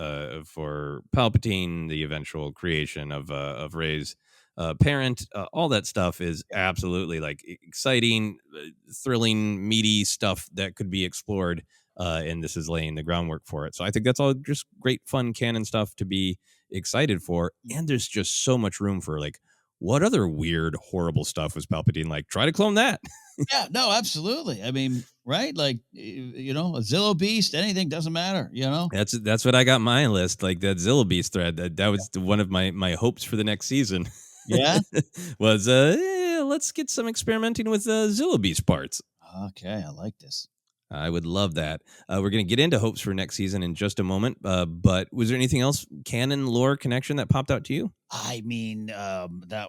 for Palpatine, the eventual creation of Rey's parent. All that stuff is absolutely like exciting, thrilling, meaty stuff that could be explored. And this is laying the groundwork for it. So I think that's all just great, fun canon stuff to be excited for. And there's just so much room for what other weird, horrible stuff was Palpatine like? Try to clone that. Yeah, no, absolutely. I mean, right? Like, a Zillow Beast, anything doesn't matter, That's what I got my list. Like that Zillow Beast thread. That was one of my hopes for the next season. Yeah. Was let's get some experimenting with Zillow Beast parts. Okay, I like this. I would love that. We're going to get into hopes for next season in just a moment. But was there anything else, canon lore connection, that popped out to you? I mean, that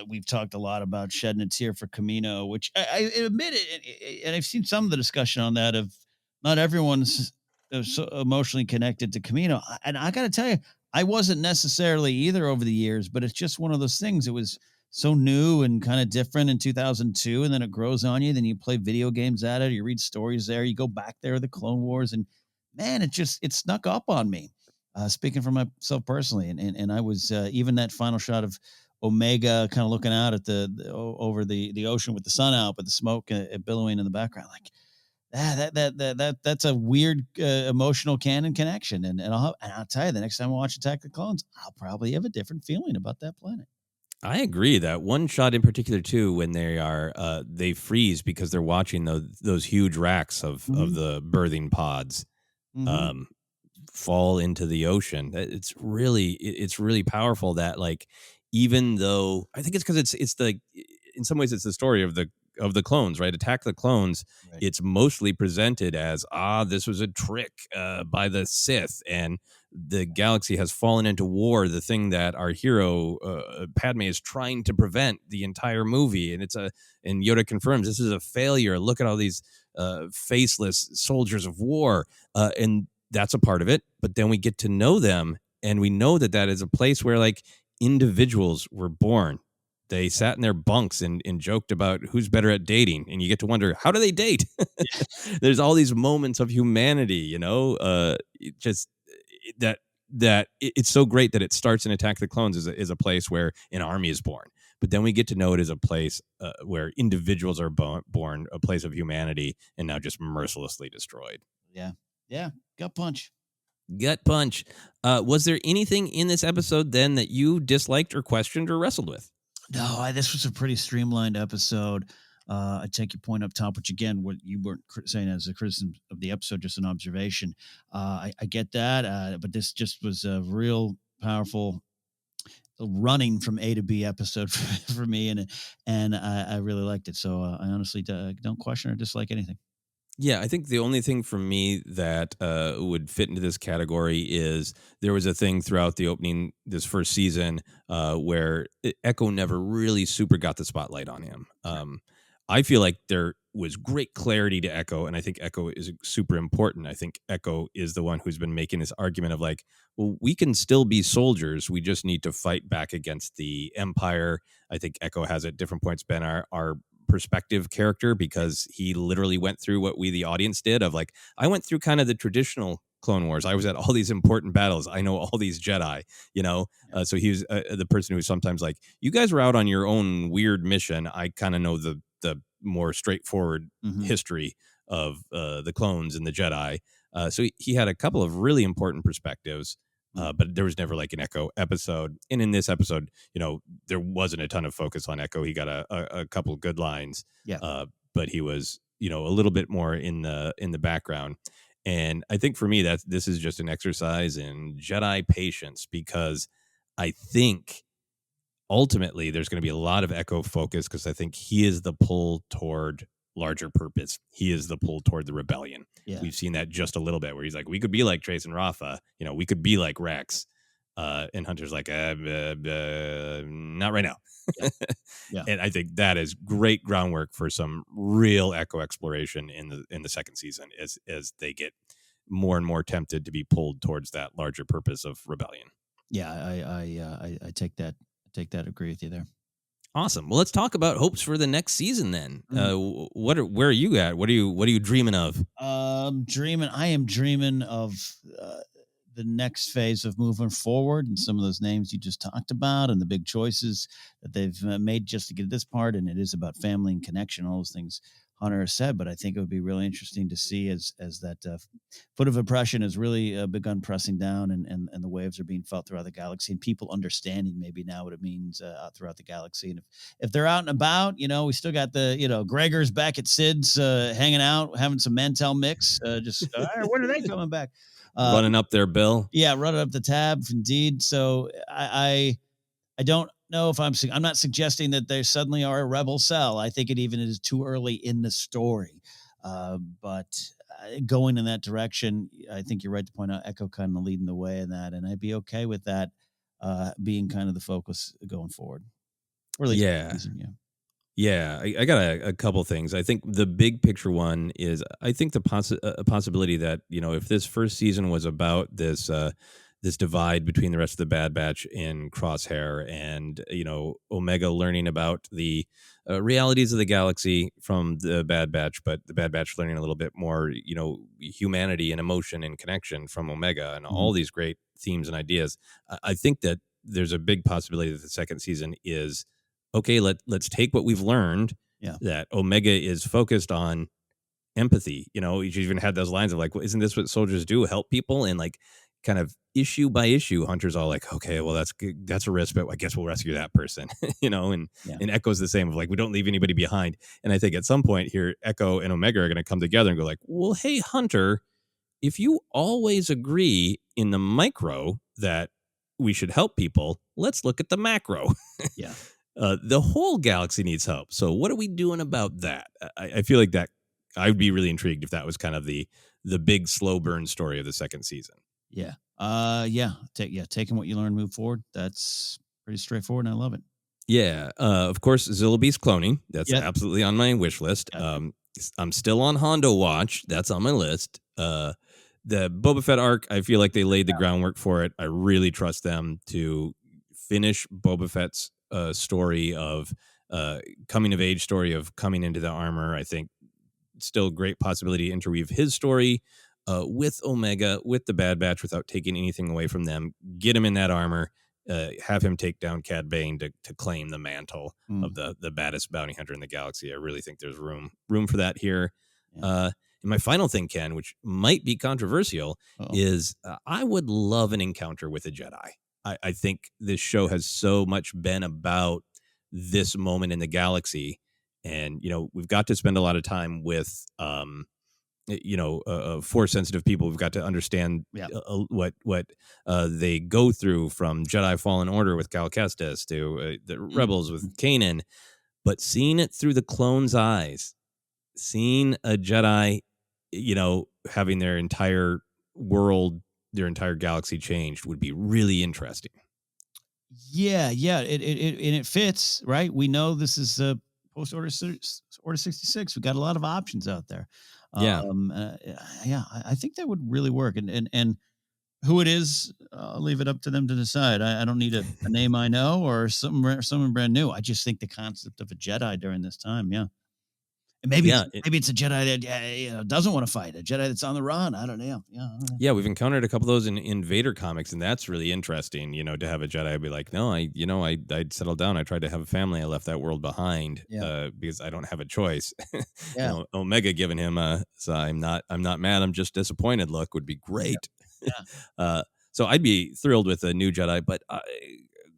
we've talked a lot about shedding a tear for Kamino, which I admit it, and I've seen some of the discussion on that of not everyone's so emotionally connected to Kamino, and I got to tell you, I wasn't necessarily either over the years, but it's just one of those things. It was so new and kind of different in 2002, and then it grows on you. Then you play video games at it, you read stories there, you go back there, the Clone Wars, and man, it snuck up on me. Speaking for myself personally, and I was even that final shot of Omega kind of looking out at over the ocean with the sun out, but the smoke billowing in the background, like that's a weird emotional canon connection. And I'll tell you, the next time I watch Attack of the Clones, I'll probably have a different feeling about that planet. I agree. That one shot in particular too, when they freeze because they're watching those huge racks of the birthing pods. Fall into the ocean. It's really powerful that, like, even though I think it's because it's the in some ways it's the story of the of the clones, right? Attack the Clones. Right. It's mostly presented as this was a trick by the Sith, and the galaxy has fallen into war. The thing that our hero Padme is trying to prevent the entire movie, and and Yoda confirms this is a failure. Look at all these faceless soldiers of war, and that's a part of it. But then we get to know them, and we know that is a place where like individuals were born. They sat in their bunks and joked about who's better at dating, and you get to wonder, how do they date? There's all these moments of humanity, just it's so great that it starts in Attack of the Clones is a place where an army is born, but then we get to know it as a place where individuals are born, a place of humanity, and now just mercilessly destroyed. Yeah, gut punch. Gut punch. Was there anything in this episode then that you disliked or questioned or wrestled with? No, this was a pretty streamlined episode. I take your point up top, which again, what you weren't saying as a criticism of the episode, just an observation. I get that, but this just was a real powerful running from A to B episode for me, and I really liked it. So I honestly don't question or dislike anything. Yeah, I think the only thing for me that would fit into this category is there was a thing throughout the opening, this first season, where Echo never really super got the spotlight on him. I feel like there was great clarity to Echo, and I think Echo is super important. I think Echo is the one who's been making this argument of like, well, we can still be soldiers. We just need to fight back against the Empire. I think Echo has at different points been our perspective character, because he literally went through what we the audience did of like, I went through kind of the traditional Clone Wars. I was at all these important battles. I know all these Jedi, so he was the person who was sometimes like, you guys were out on your own weird mission. I kind of know the more straightforward history of the clones and the Jedi. So he had a couple of really important perspectives. But there was never like an Echo episode. And in this episode, there wasn't a ton of focus on Echo. He got a couple of good lines, but he was, a little bit more in the background. And I think for me, this is just an exercise in Jedi patience, because I think ultimately there's going to be a lot of Echo focus, because I think he is the pull toward larger purpose. He is the pull toward the rebellion. We've seen that just a little bit, where he's like, we could be like Trace and Rafa, we could be like Rex, and Hunter's like, not right now. And I think that is great groundwork for some real Echo exploration in the second season, as they get more and more tempted to be pulled towards that larger purpose of rebellion. I take that. Agree with you there. Awesome. Well, let's talk about hopes for the next season then. Where are you at? What are you dreaming of? I am dreaming of the next phase of moving forward, and some of those names you just talked about, and the big choices that they've made just to get this part. And it is about family and connection, all those things Hunter has said. But I think it would be really interesting to see as that foot of oppression has really begun pressing down, and the waves are being felt throughout the galaxy, and people understanding maybe now what it means throughout the galaxy. And if they're out and about, we still got the Gregor's back at Sid's hanging out, having some Mantel mix. Just when are they coming back? Running up their bill. Yeah, running up the tab, indeed. So I don't know if I'm not suggesting that they suddenly are a rebel cell. I think it even is too early in the story. But going in that direction, I think you're right to point out Echo kind of leading the way in that. And I'd be okay with that being kind of the focus going forward. Really? Yeah, I got a couple things. I think the big picture one is, I think the possibility that, if this first season was about this divide between the rest of the Bad Batch and Crosshair, and, Omega learning about the realities of the galaxy from the Bad Batch, but the Bad Batch learning a little bit more, humanity and emotion and connection from Omega, and all these great themes and ideas. I think that there's a big possibility that the second season is, okay, let's take what we've learned, that Omega is focused on empathy. You even had those lines of like, well, isn't this what soldiers do? Help people? And like, kind of issue by issue, Hunter's all like, okay, well, that's good. That's a risk, but I guess we'll rescue that person, and Echo's the same of like, we don't leave anybody behind. And I think at some point here, Echo and Omega are going to come together and go like, well, hey, Hunter, if you always agree in the micro that we should help people, let's look at the macro. The whole galaxy needs help. So what are we doing about that? I feel like that I would be really intrigued if that was kind of the big slow burn story of the second season. Yeah. Taking what you learn, move forward. That's pretty straightforward, and I love it. Yeah. Of course, Zillabeast cloning. That's Yep. absolutely on my wish list. Gotcha. I'm still on Hondo watch. That's on my list. The Boba Fett arc, I feel like they laid the groundwork for it. I really trust them to finish Boba Fett's story of coming of age story of coming into the armor. I think still great possibility to interweave his story with Omega, with the Bad Batch, without taking anything away from them. Get him in that armor, have him take down Cad Bane to claim the mantle of the baddest bounty hunter in the galaxy. I really think there's room for that here. Yeah. And my final thing, Ken, which might be controversial, is I would love an encounter with a Jedi. I think this show has so much been about this moment in the galaxy. And, we've got to spend a lot of time with, force sensitive people. We've got to understand what they go through, from Jedi Fallen Order with Cal Kestis to the Rebels with Kanan. But seeing it through the clone's eyes, seeing a Jedi, having their entire world, their entire galaxy changed would be really interesting. Yeah. It fits, right? We know this is a post Order 66. We got a lot of options out there. Yeah. I think that would really work. And who it is, I'll leave it up to them to decide. I don't need a name I know or someone brand new. I just think the concept of a Jedi during this time, and maybe it's a Jedi that doesn't want to fight, a Jedi that's on the run. I don't know. Yeah, we've encountered a couple of those in Vader comics, and that's really interesting. To have a Jedi be like, no, I settled down. I tried to have a family. I left that world behind because I don't have a choice. Omega giving him so I'm not mad. I'm just disappointed. Look would be great. Yeah. So I'd be thrilled with a new Jedi, but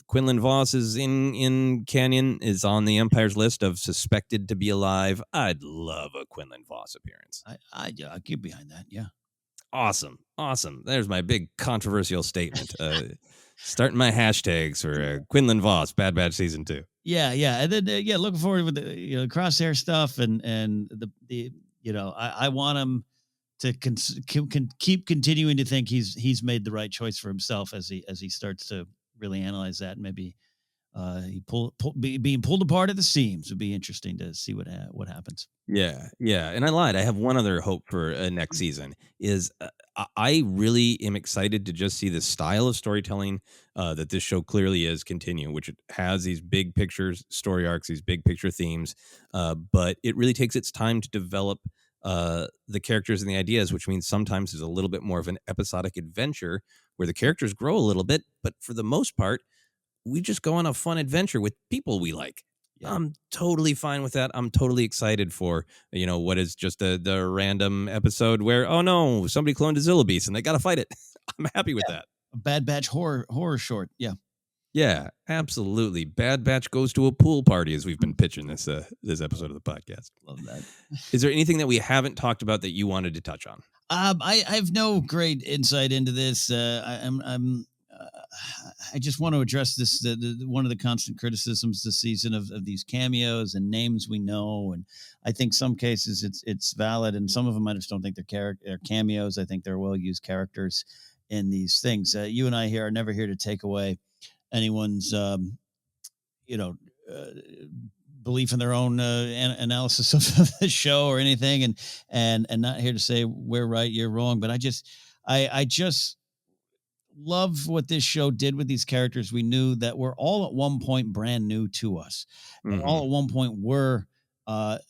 Quinlan Voss is in Canyon, is on the Empire's list of suspected to be alive. I'd love a Quinlan Voss appearance. I get behind that. Yeah. Awesome. There's my big controversial statement. Starting my hashtags for Quinlan Voss, Bad Batch Season 2. Yeah. And then looking forward with the Crosshair stuff and the I want him to keep continuing to think he's made the right choice for himself as he starts to really analyze that. And maybe being pulled apart at the seams would be interesting to see what happens. Yeah. And I lied. I have one other hope for next season. Is I really am excited to just see the style of storytelling that this show clearly is continue, which it has these big pictures, story arcs, these big picture themes, but it really takes its time to develop the characters and the ideas, which means sometimes there's a little bit more of an episodic adventure where the characters grow a little bit, but for the most part, we just go on a fun adventure with people we like. Yeah. I'm totally fine with that. I'm totally excited for, what is just the random episode where, oh no, somebody cloned a Zillabeast and they got to fight it. I'm happy with that. A Bad Batch horror short. Yeah. Yeah, absolutely. Bad Batch goes to a pool party, as we've been pitching this episode of the podcast. Love that. Is there anything that we haven't talked about that you wanted to touch on? I have no great insight into this. I just want to address this. One of the constant criticisms this season of these cameos and names we know, and I think some cases it's valid, and some of them I just don't think they're cameos. I think they're well used characters in these things. You and I here are never here to take away anyone's belief in their own analysis of the show or anything, and not here to say we're right, you're wrong. But I just love what this show did with these characters. We knew that were all at one point brand new to us. Mm-hmm. All at one point were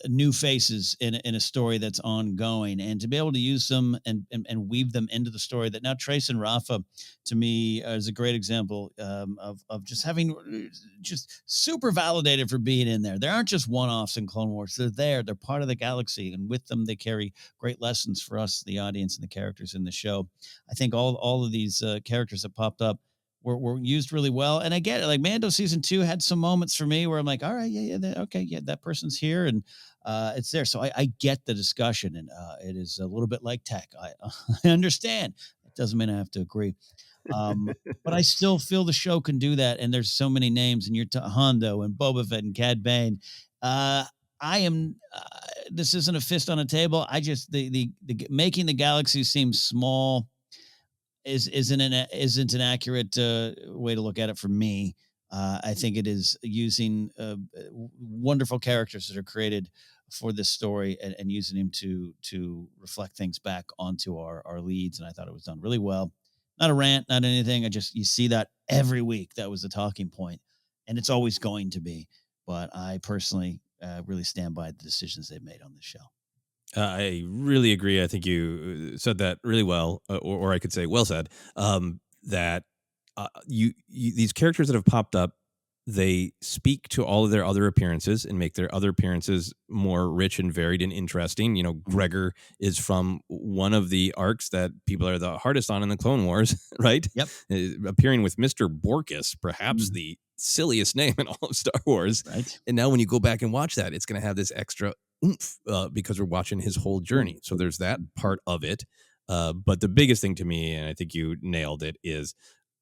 new faces in a story that's ongoing, and to be able to use them and weave them into the story. That now Trace and Rafa, to me, is a great example of just having just super validated for being in there. They aren't just one-offs in Clone Wars. They're there. They're part of the galaxy, and with them, they carry great lessons for us, the audience, and the characters in the show. I think all of these characters that popped up were used really well. And I get it. Like Mando season 2 had some moments for me where I'm like, all right, that person's here and it's there. So I get the discussion, and it is a little bit like tech. I understand. It doesn't mean I have to agree. But I still feel the show can do that. And there's so many names, and you're Hondo and Boba Fett and Cad Bane. I am. This isn't a fist on a table. I just the making the galaxy seem small isn't an accurate way to look at it for me. I think it is using wonderful characters that are created for this story and using him to reflect things back onto our leads. And I thought it was done really well. Not a rant, not anything. You see that every week. That was the talking point, and it's always going to be. But I personally really stand by the decisions they've made on this show. I really agree. I think you said that really well, or I could say well said. That you these characters that have popped up, they speak to all of their other appearances and make their other appearances more rich and varied and interesting. You know, Gregor is from one of the arcs that people are the hardest on in the Clone Wars, right? Yep. Appearing with Mr. Borkus, perhaps the silliest name in all of Star Wars. Right. And now when you go back and watch that, it's going to have this extra oomph because we're watching his whole journey. So there's that part of it. But the biggest thing to me, and I think you nailed it, is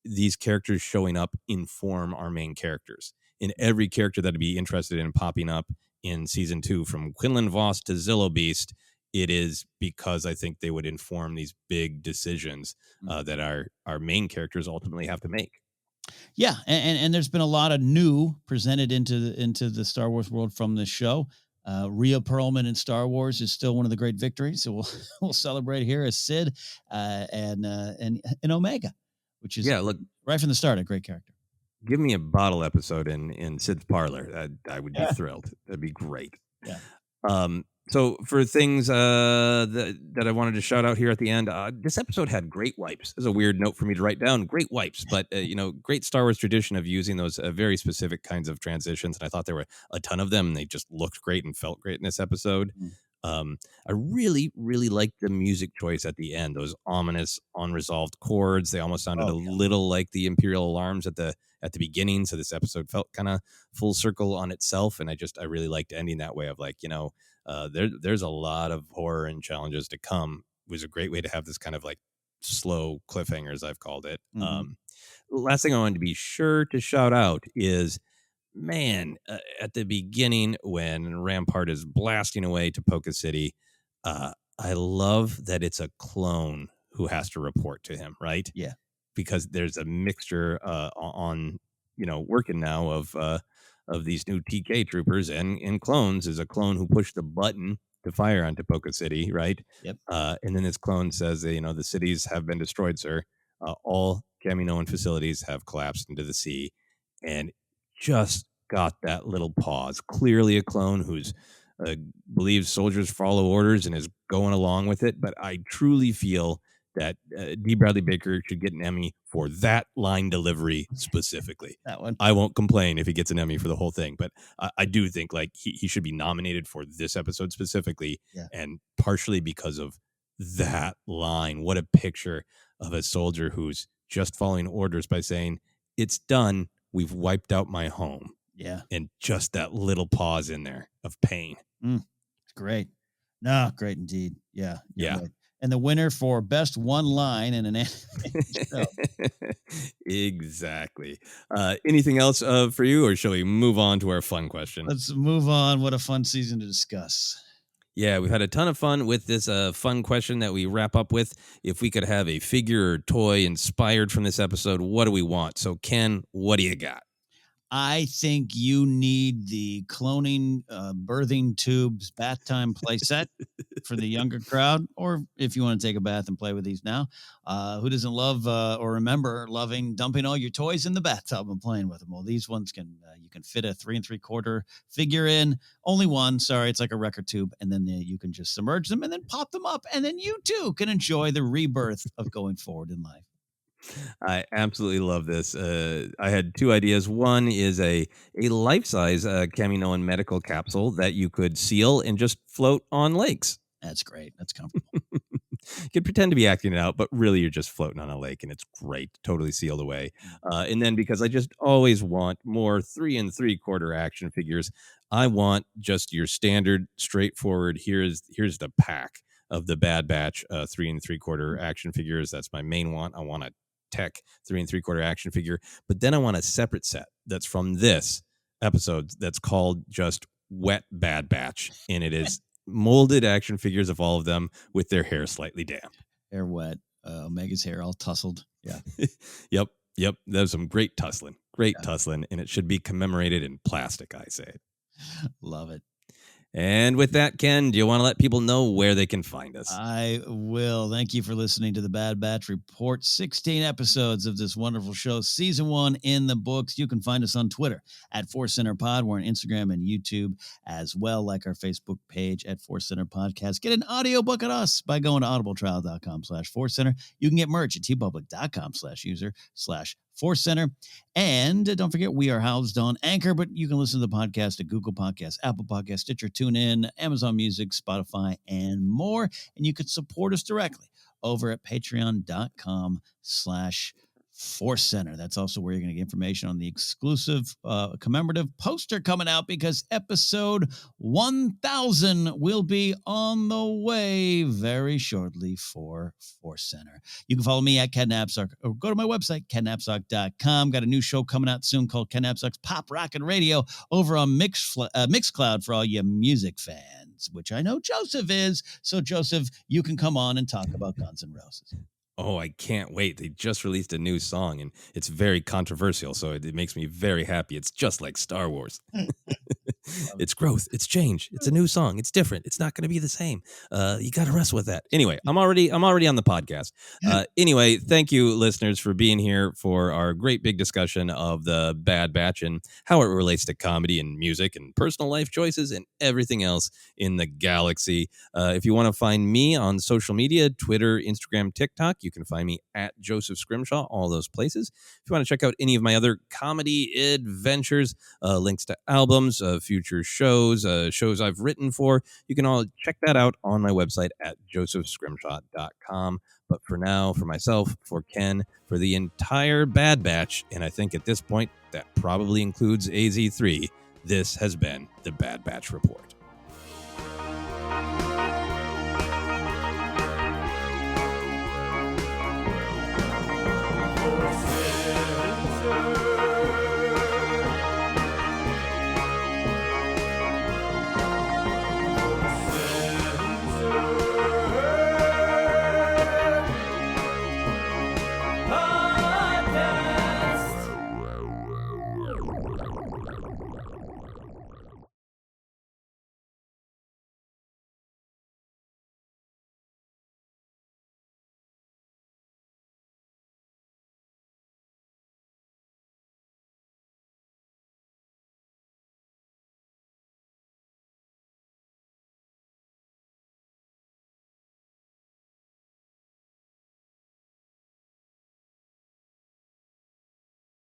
these characters showing up inform our main characters. In every character that'd be interested in popping up in season 2, from Quinlan Voss to Zillow Beast, it is because I think they would inform these big decisions that our main characters ultimately have to make. Yeah, and there's been a lot of new presented into the Star Wars world from this show. Rhea Perlman in Star Wars is still one of the great victories, so we'll celebrate here as Sid and Omega, which is look, right from the start a great character. Give me a bottle episode in Sid's parlor. I would be thrilled. That'd be great. Yeah. So for things that I wanted to shout out here at the end, this episode had great wipes. This is a weird note for me to write down. Great wipes, but great Star Wars tradition of using those very specific kinds of transitions. And I thought there were a ton of them. And they just looked great and felt great in this episode. I really, really liked the music choice at the end. Those ominous, unresolved chords. They almost sounded little like the Imperial alarms at the beginning. So this episode felt kind of full circle on itself. And I really liked ending that way of like, there's a lot of horror and challenges to come. It was a great way to have this kind of like slow cliffhangers, I've called it. Last thing I wanted to be sure to shout out is, man, at the beginning when Rampart is blasting away to Poca City, I love that it's a clone who has to report to him, right? Yeah. Because there's a mixture on working now of these new TK troopers and clones. Is a clone who pushed the button to fire onto Poca City, right? Yep. And then this clone says that, the cities have been destroyed, sir. All Kaminoan facilities have collapsed into the sea. And just got that little pause. Clearly a clone who's believes soldiers follow orders and is going along with it. But I truly feel that D. Bradley Baker should get an Emmy for that line delivery specifically. That one. I won't complain if he gets an Emmy for the whole thing, but I do think like he should be nominated for this episode specifically, and partially because of that line. What a picture of a soldier who's just following orders by saying, "It's done. We've wiped out my home." Yeah. And just that little pause in there of pain. It's great. No, great indeed. Yeah. Yeah. Right. And the winner for best one line in an animated show. Exactly. Anything else for you, or shall we move on to our fun question? Let's move on. What a fun season to discuss. Yeah, we've had a ton of fun with this fun question that we wrap up with. If we could have a figure or toy inspired from this episode, what do we want? So, Ken, what do you got? I think you need the cloning birthing tubes bath time play set for the younger crowd, or if you want to take a bath and play with these now. Who doesn't love or remember loving dumping all your toys in the bathtub and playing with them? Well, these ones you can fit a 3 3/4 figure in. Only one, sorry, it's like a record tube, and then you can just submerge them and then pop them up, and then you too can enjoy the rebirth of going forward in life. I absolutely love this. I had two ideas. One is a life-size Kaminoan medical capsule that you could seal and just float on lakes. That's great. That's comfortable. You could pretend to be acting it out, but really you're just floating on a lake, and it's great, totally sealed away. And then because I just always want more 3 3/4 action figures, I want just your standard, straightforward. Here's the pack of the Bad Batch 3 3/4 action figures. That's my main one. I want a tech 3 3/4 action figure. But then I want a separate set that's from this episode that's called just Wet Bad Batch. And it is molded action figures of all of them with their hair slightly damp. Hair wet. Omega's hair all tussled. Yeah. Yep. There's some great tussling. Tussling. And it should be commemorated in plastic, I say. Love it. And with that, Ken, do you want to let people know where they can find us? I will. Thank you for listening to the Bad Batch Report. 16 episodes of this wonderful show. Season 1 in the books. You can find us on Twitter at Force Center Pod. We're on Instagram and YouTube as well, like our Facebook page at Force Center Podcast. Get an audiobook of us by going to audibletrial.com/Force Center. You can get merch at tpublic.com/user/Force Center. And don't forget, we are housed on Anchor, but you can listen to the podcast at Google Podcasts, Apple Podcasts, Stitcher, TuneIn, Amazon Music, Spotify, and more. And you can support us directly over at patreon.com/Force Center. That's also where you're going to get information on the exclusive commemorative poster coming out, because episode 1000 will be on the way very shortly for Force Center. You can follow me at Ken Napzok, or go to my website, kennapzok.com. Got a new show coming out soon called Ken Napzok's Pop Rockin' Radio over on Mixcloud for all you music fans, which I know Joseph is. So, Joseph, you can come on and talk about Guns N' Roses. Oh, I can't wait. They just released a new song, and it's very controversial, so it makes me very happy. It's just like Star Wars. It's growth. It's change. It's a new song. It's different. It's not going to be the same. You got to wrestle with that. Anyway, I'm already on the podcast. Anyway, thank you, listeners, for being here for our great big discussion of the Bad Batch and how it relates to comedy and music and personal life choices and everything else in the galaxy. If you want to find me on social media, Twitter, Instagram, TikTok, you can find me at Joseph Scrimshaw, all those places. If you want to check out any of my other comedy adventures, links to albums, future shows, shows I've written for, you can all check that out on my website at josephscrimshaw.com. But for now, for myself, for Ken, for the entire Bad Batch, and I think at this point that probably includes AZ3, this has been the Bad Batch Report.